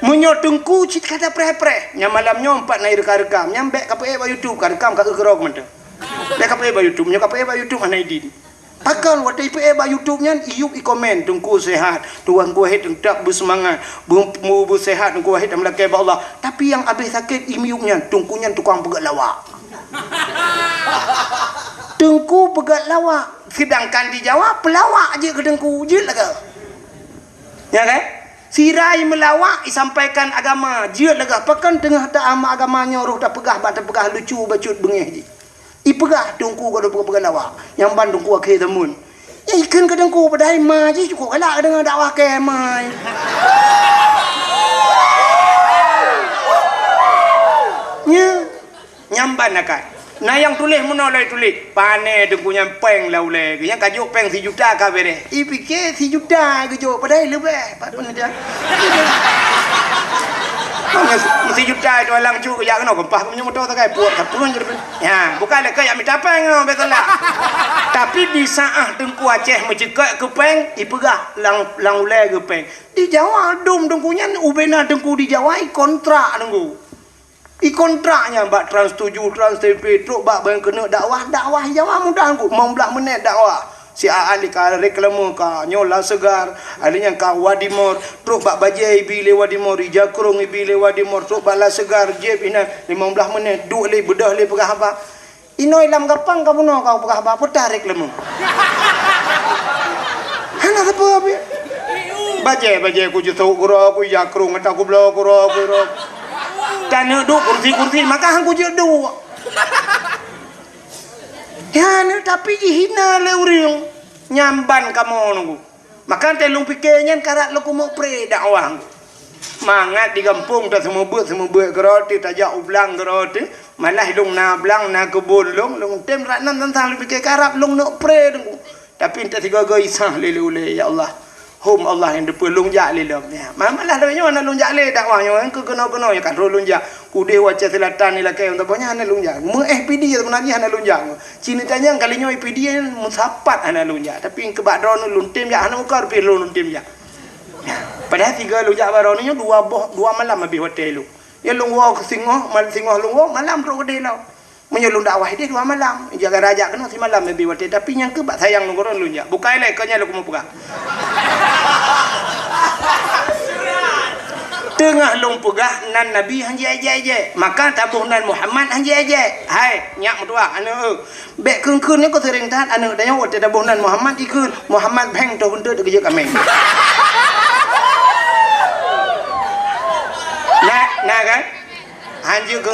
Munyo dengku cit kata pre-pre. Nya malam nyompat na rekam. Nyambek ka pe ba YouTube ka rekam ka gerok menta. Bek ka pe ba YouTube, nyo ka pe ba YouTube ana edit. Pakal watai pe ba YouTube nya iup i komen tengku sehat, tuang ku het tak bersemangat, bu sehat tengku het melaki ba Allah. Tapi yang habis sakit imiuknya tengkunya tukang pegat lawak. Tengku pegat lawak, sedangkan di Jawa pelawak aje ke tengku je lah ke. Ya kan? Sirai melawak disampaikan agama je lah ke. Pakan tengah tak ama agamanya roh tak pegah ba tak pegah lucu bacut bengih je. Ipegah dengku ko pegah lawak yang bandung ku akhir temun ya ikan ke dengku padahal ma je cukup galak dengan dakwah ke mai nya nyamban akan nah yang tulis menolak tulis pane dengku nyampeng laule yang kajuk peng 1 juta ka bere ipike 1 juta kejo padahal lebih pat pun dia mesti juta itu lang cu ya kena gempah punya motor tak puat kapun je ya bukan le kayak minta peng betul lah tapi di saat dengku Aceh mencegat ke peng ipegah lang ule ke peng di Jawa dum dengkunya ubena dengku di Jawa kontrak dengku kontraknya mbak Trans 7 Trans TV truk bak bang kena dakwah Jawa mudah dengku 15 minit dakwah si ahli ka reklame ka nyola segar alinya ka Wadimor truk bak bajai bile Wadimor Jakrung bile Wadimor truk bak la segar jeb ina 15 menit duk le bedah le pegah apa inoi lam gapang ka puno ka pegah apa putar reklame hana apa abi bajai ku jutu guru ku Jakrung ta ku blo guru tan duk kursi maka hang ku jedu ya tapi dihina le urang nyamban kamu nunggu maka telung pikirnya karak lu mau pre dakwah mangat di kampung tak semua buat keroti tajak ublang keroti malah long na blang na kebun long tem rak nan tentang lebih ke karap long nak pray dong tapi tak tiga go isah lele ya Allah hum Allah yang depan long jak lele ya malah dah mana long jak le dakwahnya ke kena ya kan long jak kude wajah selatan ni lah ke untuk banyak ana long jak me PD sebenarnya ana long jak cini tanya kalinya PD musapat ana long jak tapi ke badron long tem jak ana muka rupi long tem jak padahal 3 lujak baru ni 2 malam habis hotel lu. Ya lu wau ke Singoh, lu wau malam ro gede lau. Menyelung dakwah dia 2 malam. Jaga raja kena si malam habis hotel tapi yang ke bak sayang lu koron lu nya. Bukai le kanya lu kumu pegang. Tengah long pegah nan Nabi hang je. Maka tabuh nan Muhammad hang je. Hai, nyak mutua anu. Bek keun-keun ni ko sering tahan anu tanya hotel tabuh nan Muhammad dikeun. Muhammad beng tu huntu kerja kami. Nah kan hanjir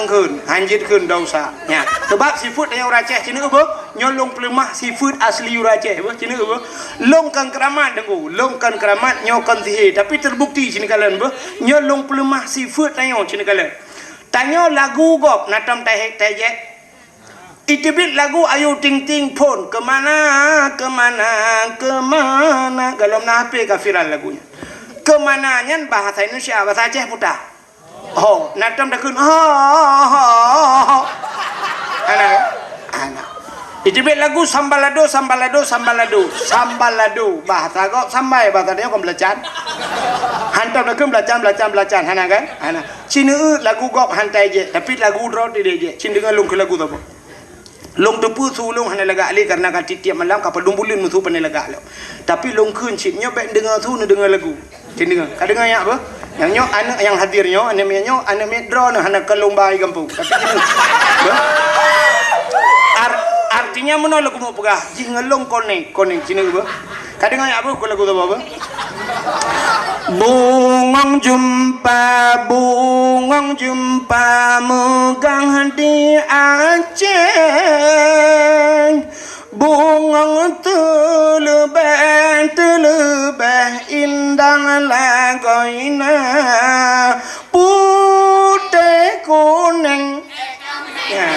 keun dosa nya sebab seafood yang raceh cina apa nyolong pelemah seafood asli raceh apa cina apa longkan keramat dengu longkan keramat nyokan sihir tapi terbukti cina kalian apa nyolong pelemah seafood tanya cina kalian tanya lagu gop natam teh itibit lagu ayu ting ting pon kemana kalau nak apa kafiran lagunya kemananya bahasa Indonesia bahasa Aceh putah. Oh, natam dah kun. Anak. Itibet lagu sambalado. Bahasa kau sambai bahasa dia kau belajar. Hantam dah kun belajar. Hana kan? Hana. Cina lagu kau hantai je. Tapi lagu drop dia je. Cina dengar long ke lagu tu apa? Long tepu sulung hana lagak ali karena kan tiap malam kapal dumbulin musuh pandai lagak lo. Tapi long kun cipnya baik dengar tu dengar lagu. Cina dengar. Kau dengar yang apa? Yang nyok anak yang hadirnya anak medro anak kelombai kampung tapi artinya mana lagu mau pegah ji ngelong koneng cina apa kadang apa aku lagu apa bungong jumpa megang di Aceh bungong telebeh indang lagoina putih kuning ya.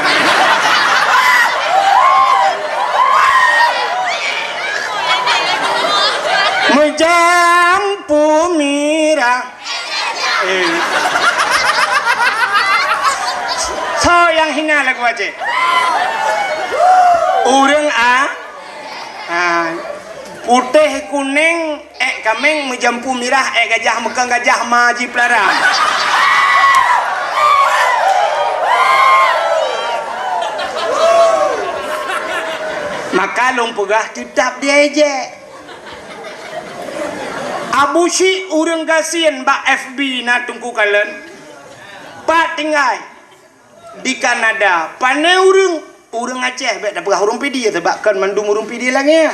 Mejampu mira so yang hina lagu Aceh urang putih kuning kameng menjampu mirah gajah mekang gajah maji pelarang maka long pegah tetap dia je Abu Syik urang gasien bak FB na tungku kalen pak tinggal di Kanada panai urang Aceh baik dah pegah urang PD sebab kan mandung urang PD lagi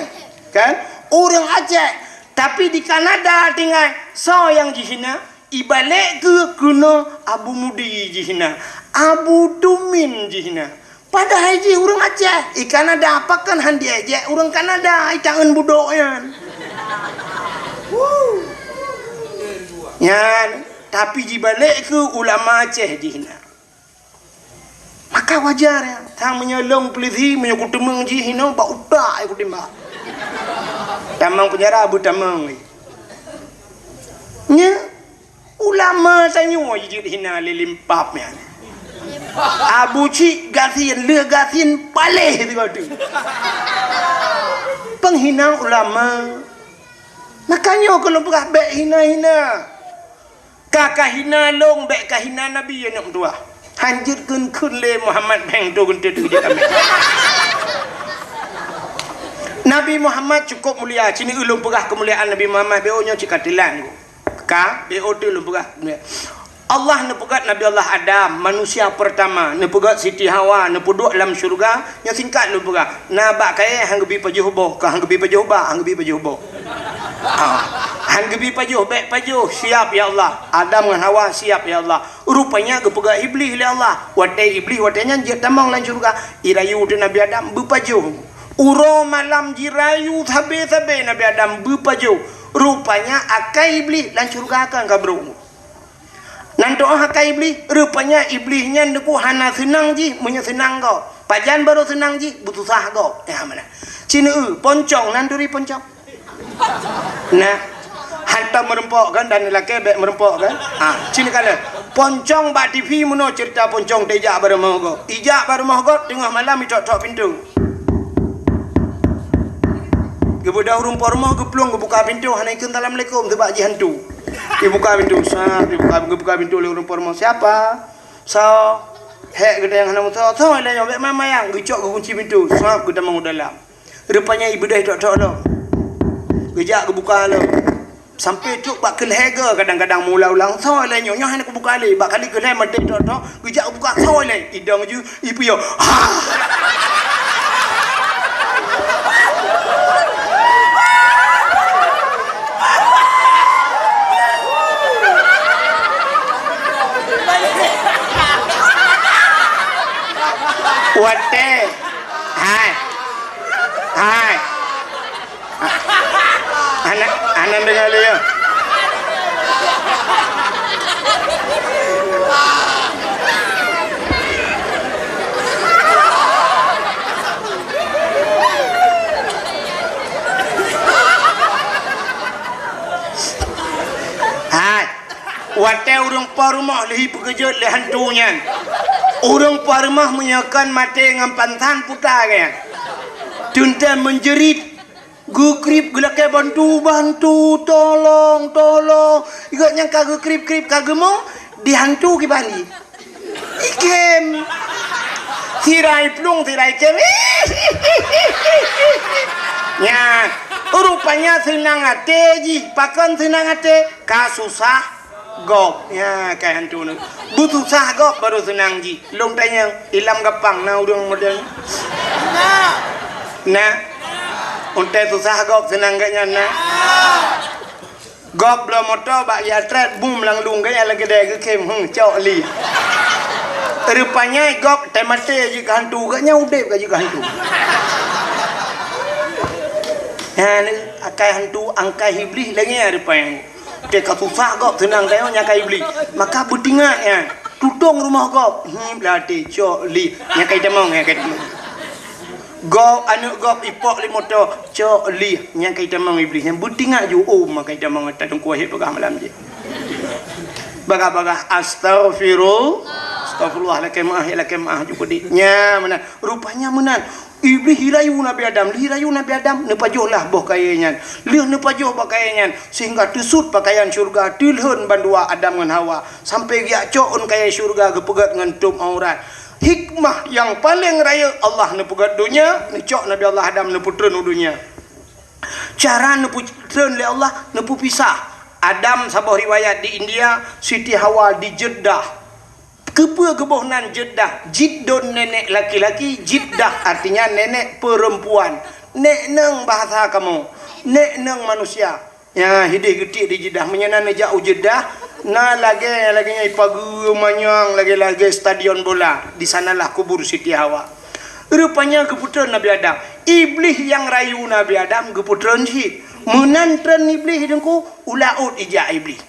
kan urang Aceh tapi di Kanada tinggal so yang jihina ibalik ke kena Abu Mudi jihina Abu Tumin jihina padahal je urang Aceh Kanada apa kan handi aja urang Kanada tangan budoknya yan tapi dibalik ke ulama Aceh jihina maka wajar ya tang menyolong peliti menyokut temeng jihina bak utak aku timbak tamang penjara Abu Tamang nya ulama tanya jihina lilimpap ya Abu Syik gasian le gasian paleh tu kau tu penghina ulama makanya kalau pegah baik hina kakak hina long baik kahina Nabi ya nak tua hanjir kun le Muhammad beng tu kun tu je kami Nabi Muhammad cukup mulia cini ulung pegah kemuliaan Nabi Muhammad beo nya cikatilan ka beo tu ulung pegah Allah nepegat Nabi Allah Adam manusia pertama nepegat Siti Hawa nepuduk dalam syurga yang singkat nepegat nabak kaya hang gebi pajuh boh hang gebi pajuh ba hang gebi pajuh boh hang gebi pajuh baik pajuh siap ya Allah Adam dengan Hawa siap ya Allah rupanya gepegat iblis ya Allah watai iblis watainya je tamang dalam syurga irayu tu Nabi Adam bepajuh uro malam jirayu sabe Nabi Adam bepajuh rupanya akai iblis dalam syurga akan kabru Nan doa hakai iblis, rupanya iblisnya ndeku hana senang ji, punya senang kau. Pajan baru senang ji, butuh sah kau. Ya mana? Cina poncong nan duri poncong. Nah, hantar merempok kan dan lelaki bek merempok kan. Cina kala poncong bak TV muno cerita poncong tejak baru mahgo. Ijak baru mahgo tengah malam tok pintu. Kebudak rumah rumah geplong buka pintu hana ikun assalamualaikum sebab ji hantu. Dia buka pintu, buka pintu oleh rumah rumah siapa? So, hek gede yang hana muto, so ada yang mama yang gecok kunci pintu, so gede mau dalam. Rupanya ibu dah tok lo. Gejak buka lo. Sampai tu bak kelhega kadang-kadang mula ulang so ada nyonya hana ku buka le, bak kali kelhe mati tok gejak buka so le. Idang ju ibu yo. Wate, hai, anak dengar dia. Hai, wate urang parumah lehi pekerja le hantunya. Orang parmah menyakan mati dengan pantan putar kan. Tuntan menjerit. Gukrip gelakai bantu tolong. Ikatnya kagak krip kagak mau dihantu ke Bali. Ikem. Tirai plung tirai kem. Ya, rupanya senang hati ji, pakan senang hati kasusah gop ya kayak hantu ni butuh sah gop baru senang ji long tanya ilam gapang na udang model nah untai susah gop senang gaknya na gop belum motor bak ya tret boom lang lung gaya lagi deh ke kem cok li rupanya gop temate ji hantu gaknya udep gaji hantu ya ni akai hantu angkai iblis lagi ya rupanya dia susah kok senang tengok nyakai iblis maka bertingak ya tutung rumah kau belati cok li nyakai demong gop anak gop ipok li motor cok li nyakai demong iblis yang bertingak ju makai demong tak tunggu hit pegah malam je baga astagfirullahaladzim juga dia mana rupanya menan iblis hirayu Nabi Adam nepajohlah boh kayanya lih nepajoh pakaiannya sehingga tusut pakaian syurga tilhun bandua Adam dengan Hawa sampai dia coon kaya syurga gepegat dengan tum aurat hikmah yang paling raya Allah nepegat dunia necok Nabi Allah Adam neputren dunia cara neputren le Allah nepu pisah Adam sabah riwayat di India Siti Hawa di Jeddah kebohnan Jeddah jiddon nenek laki-laki jiddah artinya nenek perempuan nek neng bahasa kamu nek neng manusia ya hidih getik di Jeddah menyenan jauh Jeddah na lagi ipagu manyang lagi stadion bola di sanalah kubur Siti Hawa rupanya keputran Nabi Adam iblis yang rayu Nabi Adam keputran hid menantran iblis hidungku ulaut ijak iblis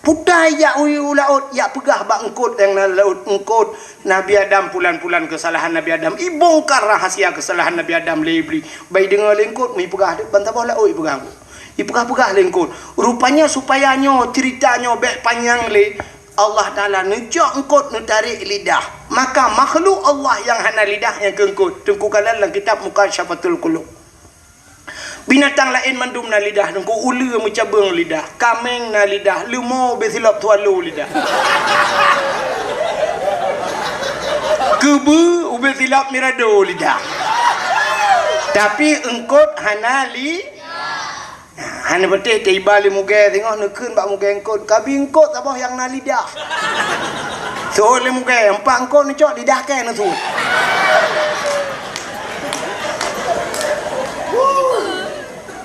putai ya ulaut ya pegah bak engkut yang laut engkut Nabi Adam pulan-pulan kesalahan Nabi Adam ibongkar rahasia kesalahan Nabi Adam le iblis baik dengar lengkut mi pegah bantah bola oi pegah ipegah lengkut rupanya supaya nyo ceritanya bek panjang le Allah Taala nejok engkut tarik lidah maka makhluk Allah yang hana lidah yang kengkut tengku kalan dalam kitab Mukasyafatul Qulub binatang lain mandum na lidah nungku ulu mencabang lidah kameng na lidah lumo besilap tualu lidah kebu ube silap mirado lidah tapi engkot hanali hana betul tiba li muge tengok nekun bak muge engkot kabi engkot apa yang na lidah so li muge empat engkot ni cok lidah kan tu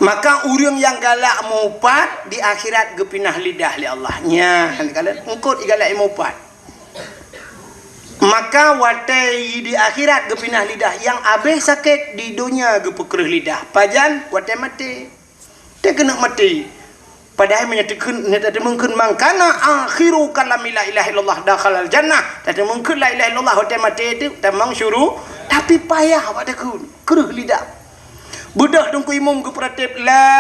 maka urang yang galak mupat di akhirat gepinah lidah li Allah nya kalau engkot galak mupat maka watai di akhirat gepinah lidah yang habis sakit di dunia gepekereh lidah pajan watai mati dia kena mati padahal menyatakan tadi mungkin mangkana akhiru kalam la ilaha illallah dakhalal jannah tadi mungkin la ilaha illallah hotel mati itu tamang syuru tapi payah pada keruh lidah budak dongku imam ke pratip la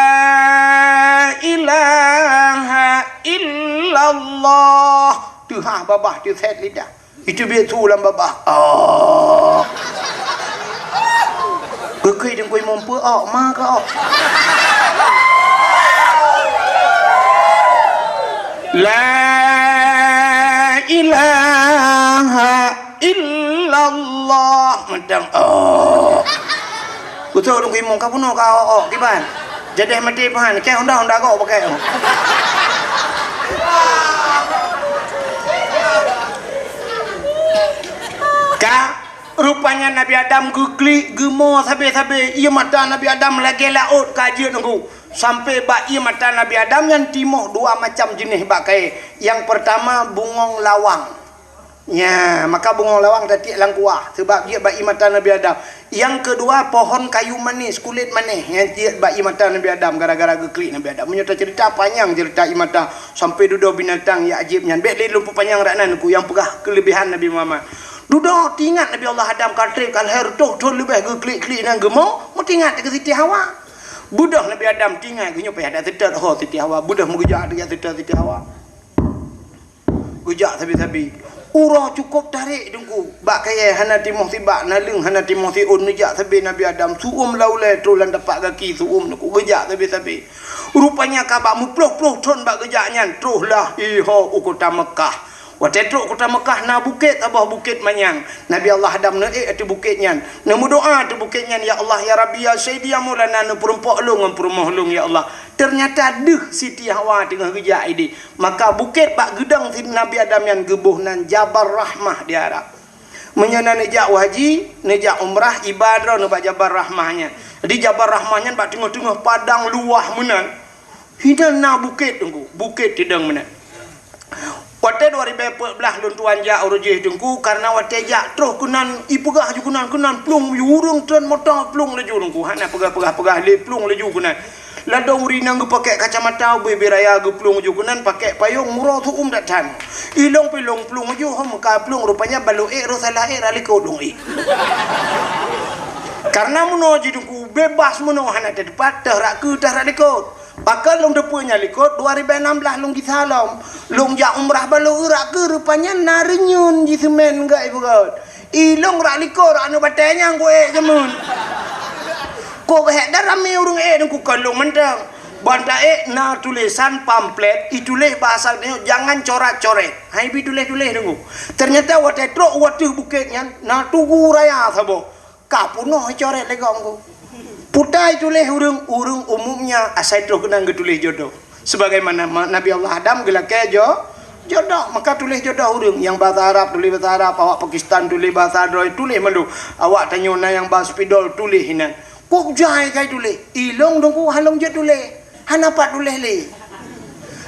ilaha illallah tuha babah tu set lidah itu biar tu ulam babah Gekei dongku imam pe maka La ilaha illallah madang betul dong imong kau puno kau kiban jadi mati pahan kayak honda kau pakai rupanya Nabi Adam geklik gemo sabe ia mata Nabi Adam lagi laut kaji nunggu sampai bak ia mata Nabi Adam yang timoh dua macam jenis bak kai yang pertama bungong lawang ya maka bungong lawang tadi lang kuah sebab dia bak ia mata Nabi Adam yang kedua pohon kayu manis kulit manis yang dia bak ia mata Nabi Adam gara-gara geklik Nabi Adam menyerta cerita panjang cerita ia mata sampai duduk binatang ya ajibnya bet lumpuh panjang raknanku yang pegah kelebihan Nabi Muhammad duduk tingat Nabi Allah Adam katrib kalher tuh lebih geklik-klik nang gemau mau tingat ke Siti Hawa budak Nabi Adam tingat gunyo pe ada tetet Siti Hawa budak mengejak dia tetet Siti Hawa gujak sabi-sabi ura cukup tarik dengku bak kaya hana timoh tibak nalung hana timoh tiun nejak sabi Nabi Adam suum laulai trolan dapat kaki suum nuku gejak sabi-sabi rupanya kabak muploh-ploh ton bak gejaknya trohlah iho ukota Mekah watetruk kota Mekah na bukit abah bukit manyang Nabi Allah Adam na ati bukitnya na doa tu bukitnya ya Allah ya Rabbi ya Sayyidi ya Maulana na perumpok lu ngam perumah lu ya Allah ternyata deh Siti Hawa tengah kerja ini maka bukit pak gedang Nabi Adam yang gebuh nan Jabal Rahmah di Arab menyana nejak haji nejak umrah ibadah nu bak Jabal Rahmahnya di Jabal Rahmahnya bak tengah-tengah padang luah menan hidan na bukit tunggu bukit tidang menan Wate 2014 lun tuan ja urujih dengku karena wate ja terus kunan ipegah ju kunan plung yurung tren motor plung laju dengku hana pegah le plung laju kunan lada urinang ge pakai kacamata bebe raya ge plung ju kunan pakai payung murah tu datan ilong pilong plung ju hom ka plung rupanya balu ro salah raliko dong karena munoji dengku bebas muno hana tepat rak ke raliko bakal long depunya likut 2016 long di salam long ja umrah balu urak ke rupanya narenyun di semen enggak ibu god ilong rak likut anu batenya gue jemun ko hek darame urung dengku kalong mentang banda na tulisan pamflet itulis bahasa jangan coret-coret hai bi tulis dengku ternyata watetro watu bukitnya na tugu raya sabo kapuno coret legongku putai tulis urung umumnya asai terus kena tulis jodoh sebagaimana Nabi Allah Adam gelake jodoh maka tulis jodoh urung yang bahasa Arab tulis bahasa Arab awak Pakistan tulis bahasa Android tulis melu awak tanyona yang bahasa spidol tulis hinan kok jai kai tulis ilong dongku halong je tulis hanapat tulis le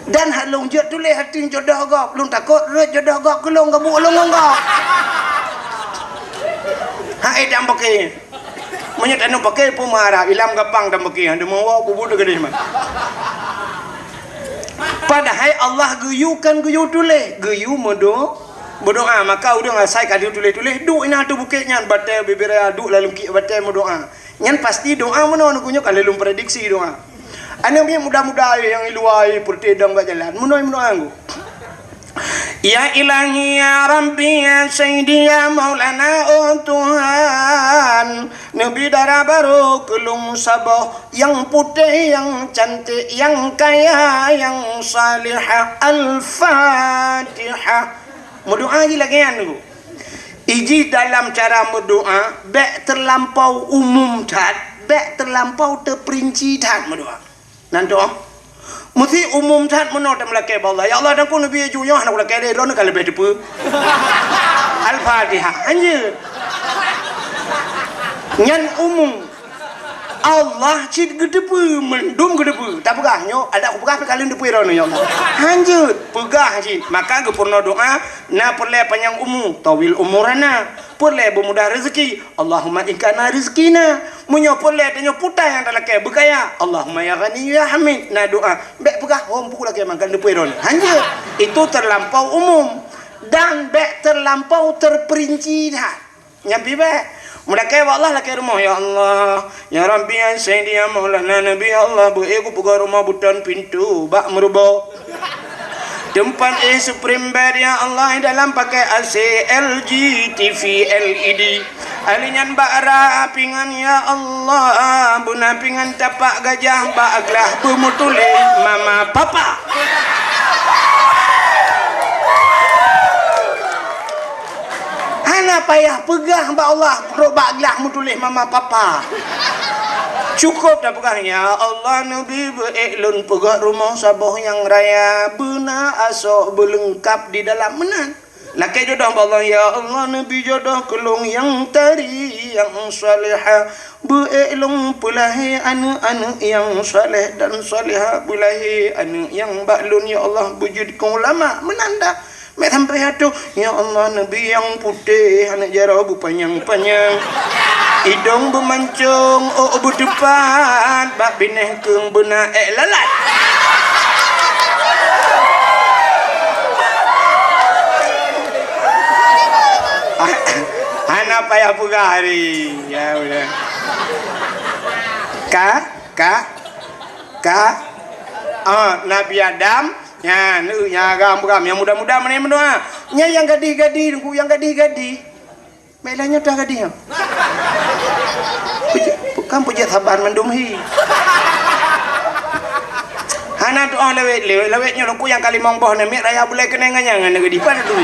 dan halong je tulis hati jodoh gok belum takut jodoh gok kelong gabu long gok hai dam pakai menyet anu pakai pemara ilam gapang dan pakai anda mau bubu de gede mah padahal Allah guyu tulis guyu berdoa maka udah ngasai kali tulis du ina tu bukitnya batai bibira du lalu ki batai berdoa nyan pasti doa mana anu kunyo kalau belum prediksi doa anu punya mudah-mudah yang iluai pertedang bak jalan munoi anggu Ya ilahi ya Rabbi ya Sayyidi ya Maulana oh Tuhan Nabi darah baru kelum saboh yang putih yang cantik yang kaya yang salihah Al-Fatihah berdoa lagi anu iji dalam cara berdoa bek terlampau umum tak bek terlampau terperinci tak berdoa nanti mesti umum tat menot melake Allah ya Allah dan ku nabi juyo nak melake de ron kali be depu Al-Fatihah anjir nyan umum Allah cid gedepu mendum gedepu tak pegahnya ada aku pegah kalian depu irono ya Allah lanjut pegah cid maka gepurna doa na perle panjang umur tawil umurana perle bermudah rezeki Allahumma ikana rizkina munyo perle tanyo putai yang dalake bekaya Allahumma ya ghani ya hamid na doa bek pegah hom pukul lagi makan depu irono lanjut itu terlampau umum dan bek terlampau terperinci dah nyampi bek mereka Allah laki rumah ya Allah ya Rabbi ya Sayyidi ya Maulana Nabi ya Allah bu aku buka rumah butan pintu bak merubah tempat Supreme Bed ya Allah dalam pakai AC LG TV LED alinyan bara pingan ya Allah buna pingan tapak gajah bak aglah bumutule mama papa Ana payah pegah mbak Allah robak gelah mutulih mama papa cukup dah pegah ya Allah Nabi be'ilun pegah rumah saboh yang raya bena asok belengkap di dalam menan laki jodoh mbak Allah ya Allah Nabi jodoh kelung yang tari yang salihah be'ilun pulahi anu-anu yang salih dan salihah pulahi anu yang baklun ya Allah bujud ke ulama menanda mek sampai hatu ya Allah Nabi yang putih anak jarah panjang-panjang hidung bermancung oh berdepan bak bineh keung benak lalat anak payah pegah hari ya udah Nabi Adam ya nu nya gam yang muda-muda mana mendoa nya yang gadi-gadi nunggu yang gadi-gadi melanya dah gadi ya bukan puji sabar mendumhi hana doa lewetnya nunggu yang kali mongboh nemek raya boleh kena nganyangan gadi pada tu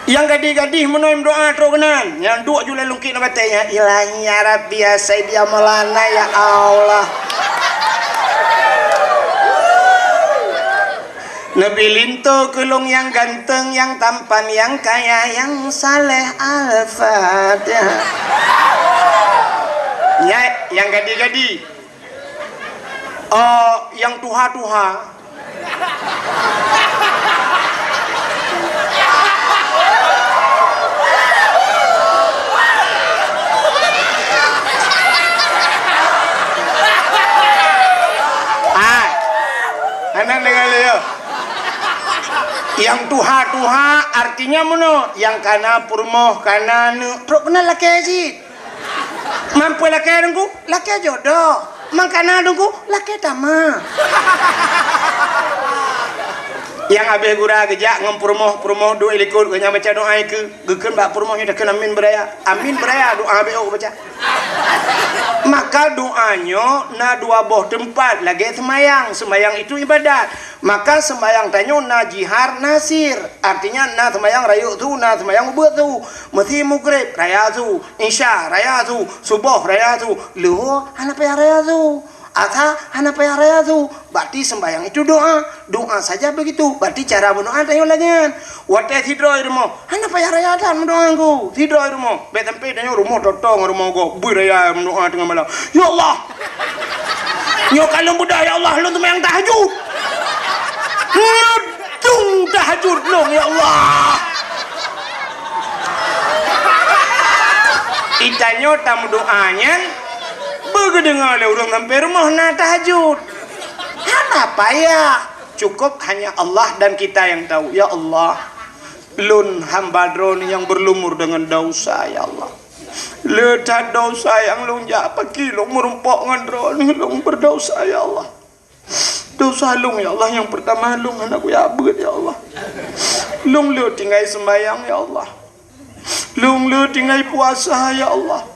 yang gadi-gadi menuim doa terunan yang dua julai lungkit na batanya ilahi ya Rabbi ya Sayyidi ya Maulana ya Allah Nabi linto kelung yang ganteng, yang tampan, yang kaya, yang saleh al-fatihah. Ya, yang gadi-gadi. Yang tuha-tuha. Anak dengar dia. Yang tuha-tuha artinya mana? Yang kana purmoh kana nu. Truk kena laki aja. Mampu laki dengku, laki jodoh. Mangkana dengku, laki tama. Yang habis gura gejak ngempurmoh doa likut ganya baca doa ke geukeun bak purmohnya dah kena amin beraya. Amin beraya doa BO baca. Maka doanya na dua boh tempat lagi semayang itu ibadat. Maka sembahyang tanyo na jihar nasir artinya na sembahyang rayu tu na sembahyang ubud tu mesti maghrib raya tu isya raya tu subuh raya tu luhur hana payah raya tu atha hana payah raya tu berarti sembahyang itu doa saja begitu berarti cara berdoa tanyo lagian wate tidro irmo hana payah raya dan mendoaku tidro irmo be tempe tanyo rumah totong rumah go bu raya mendoa tengah malam ya Allah nyo kalau mudah ya Allah lu sembahyang tahajud Nudung tahajud long ya Allah. Itanyo tamu doanya begedengar le urang sampai rumah na tahajud. Hana payah. Cukup hanya Allah dan kita yang tahu. Ya Allah, lun hamba drone yang berlumur dengan dosa ya Allah. Letak dosa yang lung jak pagi lung merumpok dengan drone lung berdosa ya Allah. Dosa lung ya Allah yang pertama lung anakku ya abad ya Allah lung lu tinggal sembahyang ya Allah lung lu tinggal puasa ya Allah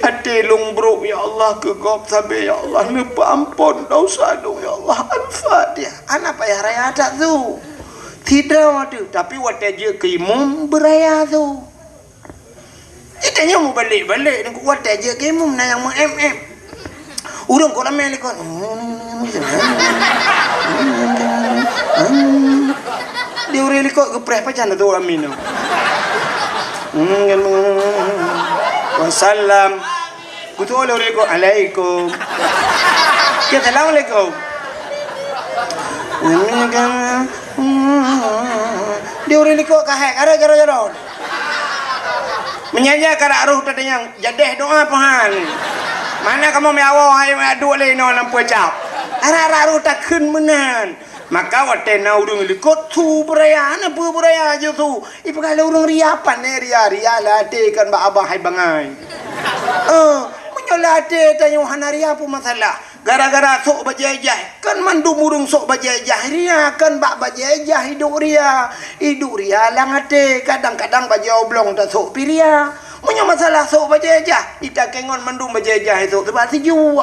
ati lung bro ya Allah ke gop sabe ya Allah lupa ampun dosa lung ya Allah al-fatihah anak payah raya tak tu tidak tu tapi wate je ke imam beraya tu itanya mau balik-balik dengan wate je ke imam na yang urang kau ramai lekon. Dia urang lekon gepreh pacan tu orang minum. Wassalam Betul Alaikum. Alaikum. Ya Assalamualaikum. Dia orang likut kahek ada jaro-jaro. Menyanyi karak ruh tadi yang jadeh doa pahan. Mana kamu meawo hai adu le no lampu cap. Ara ruh takun menan. Maka wate na urung likut tu beraya na pu beraya je tu. Ipa kalau urung riapan ria lah kan ba abah hai bangai. Menyolate tanyo hanaria pu masalah. Gara-gara sok bajajah kan mandu murung sok bajajah ria kan bak bajajah hidup ria langate kadang-kadang bajau oblong tak sok piria punya masalah sok bajajah ita kengon mandu bajajah itu tempat sejuk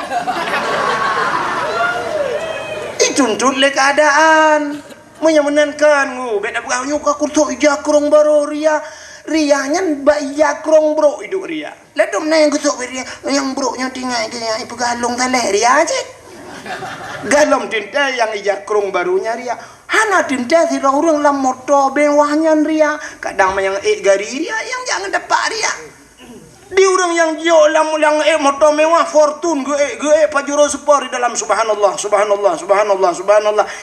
ituntut le keadaan menyenangkan ngu beda bukannya aku sok ija kurang baru rianya baya krong bro hidup ria. Ledom na yang kusuk ria yang bro nya tinggal kaya ibu galung taleh ria aja. Galom tinta yang ija krong barunya ria. Hana tinta si orang lam moto bewahnya ria. Kadang yang gari ria yang jangan dapat ria. Di orang yang jo lam moto mewah fortune ge pajuro sport di dalam subhanallah.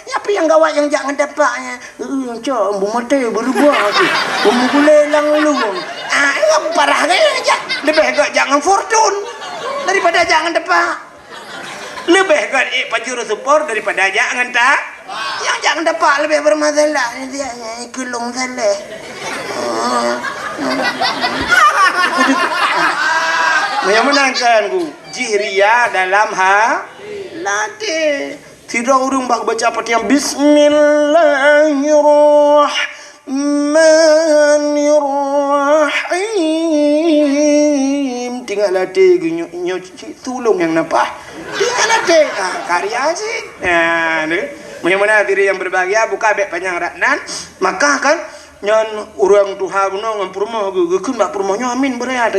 Ya apa yang gawat yang jangan dapatnya. Cok bu mate berubah aku. Memukulelang lu. Parah aja. Lebih gak jangan fortune daripada jangan dapat. Lebih gak pajuro sport daripada jangan tak. Yang jangan dapat lebih bermasalah dia kulung saleh. Menyenangkan ku jihria dalam latih tidak urung bak baca petiang Bismillahirrahmanirrahim tinggal latih tulung yang nampak tinggal latih karya sih menyenangkan diri yang berbahagia buka bek panjang ratnan maka kan nyan urang Tuhan nang perumahan geukun bak perumahannya amin berea teh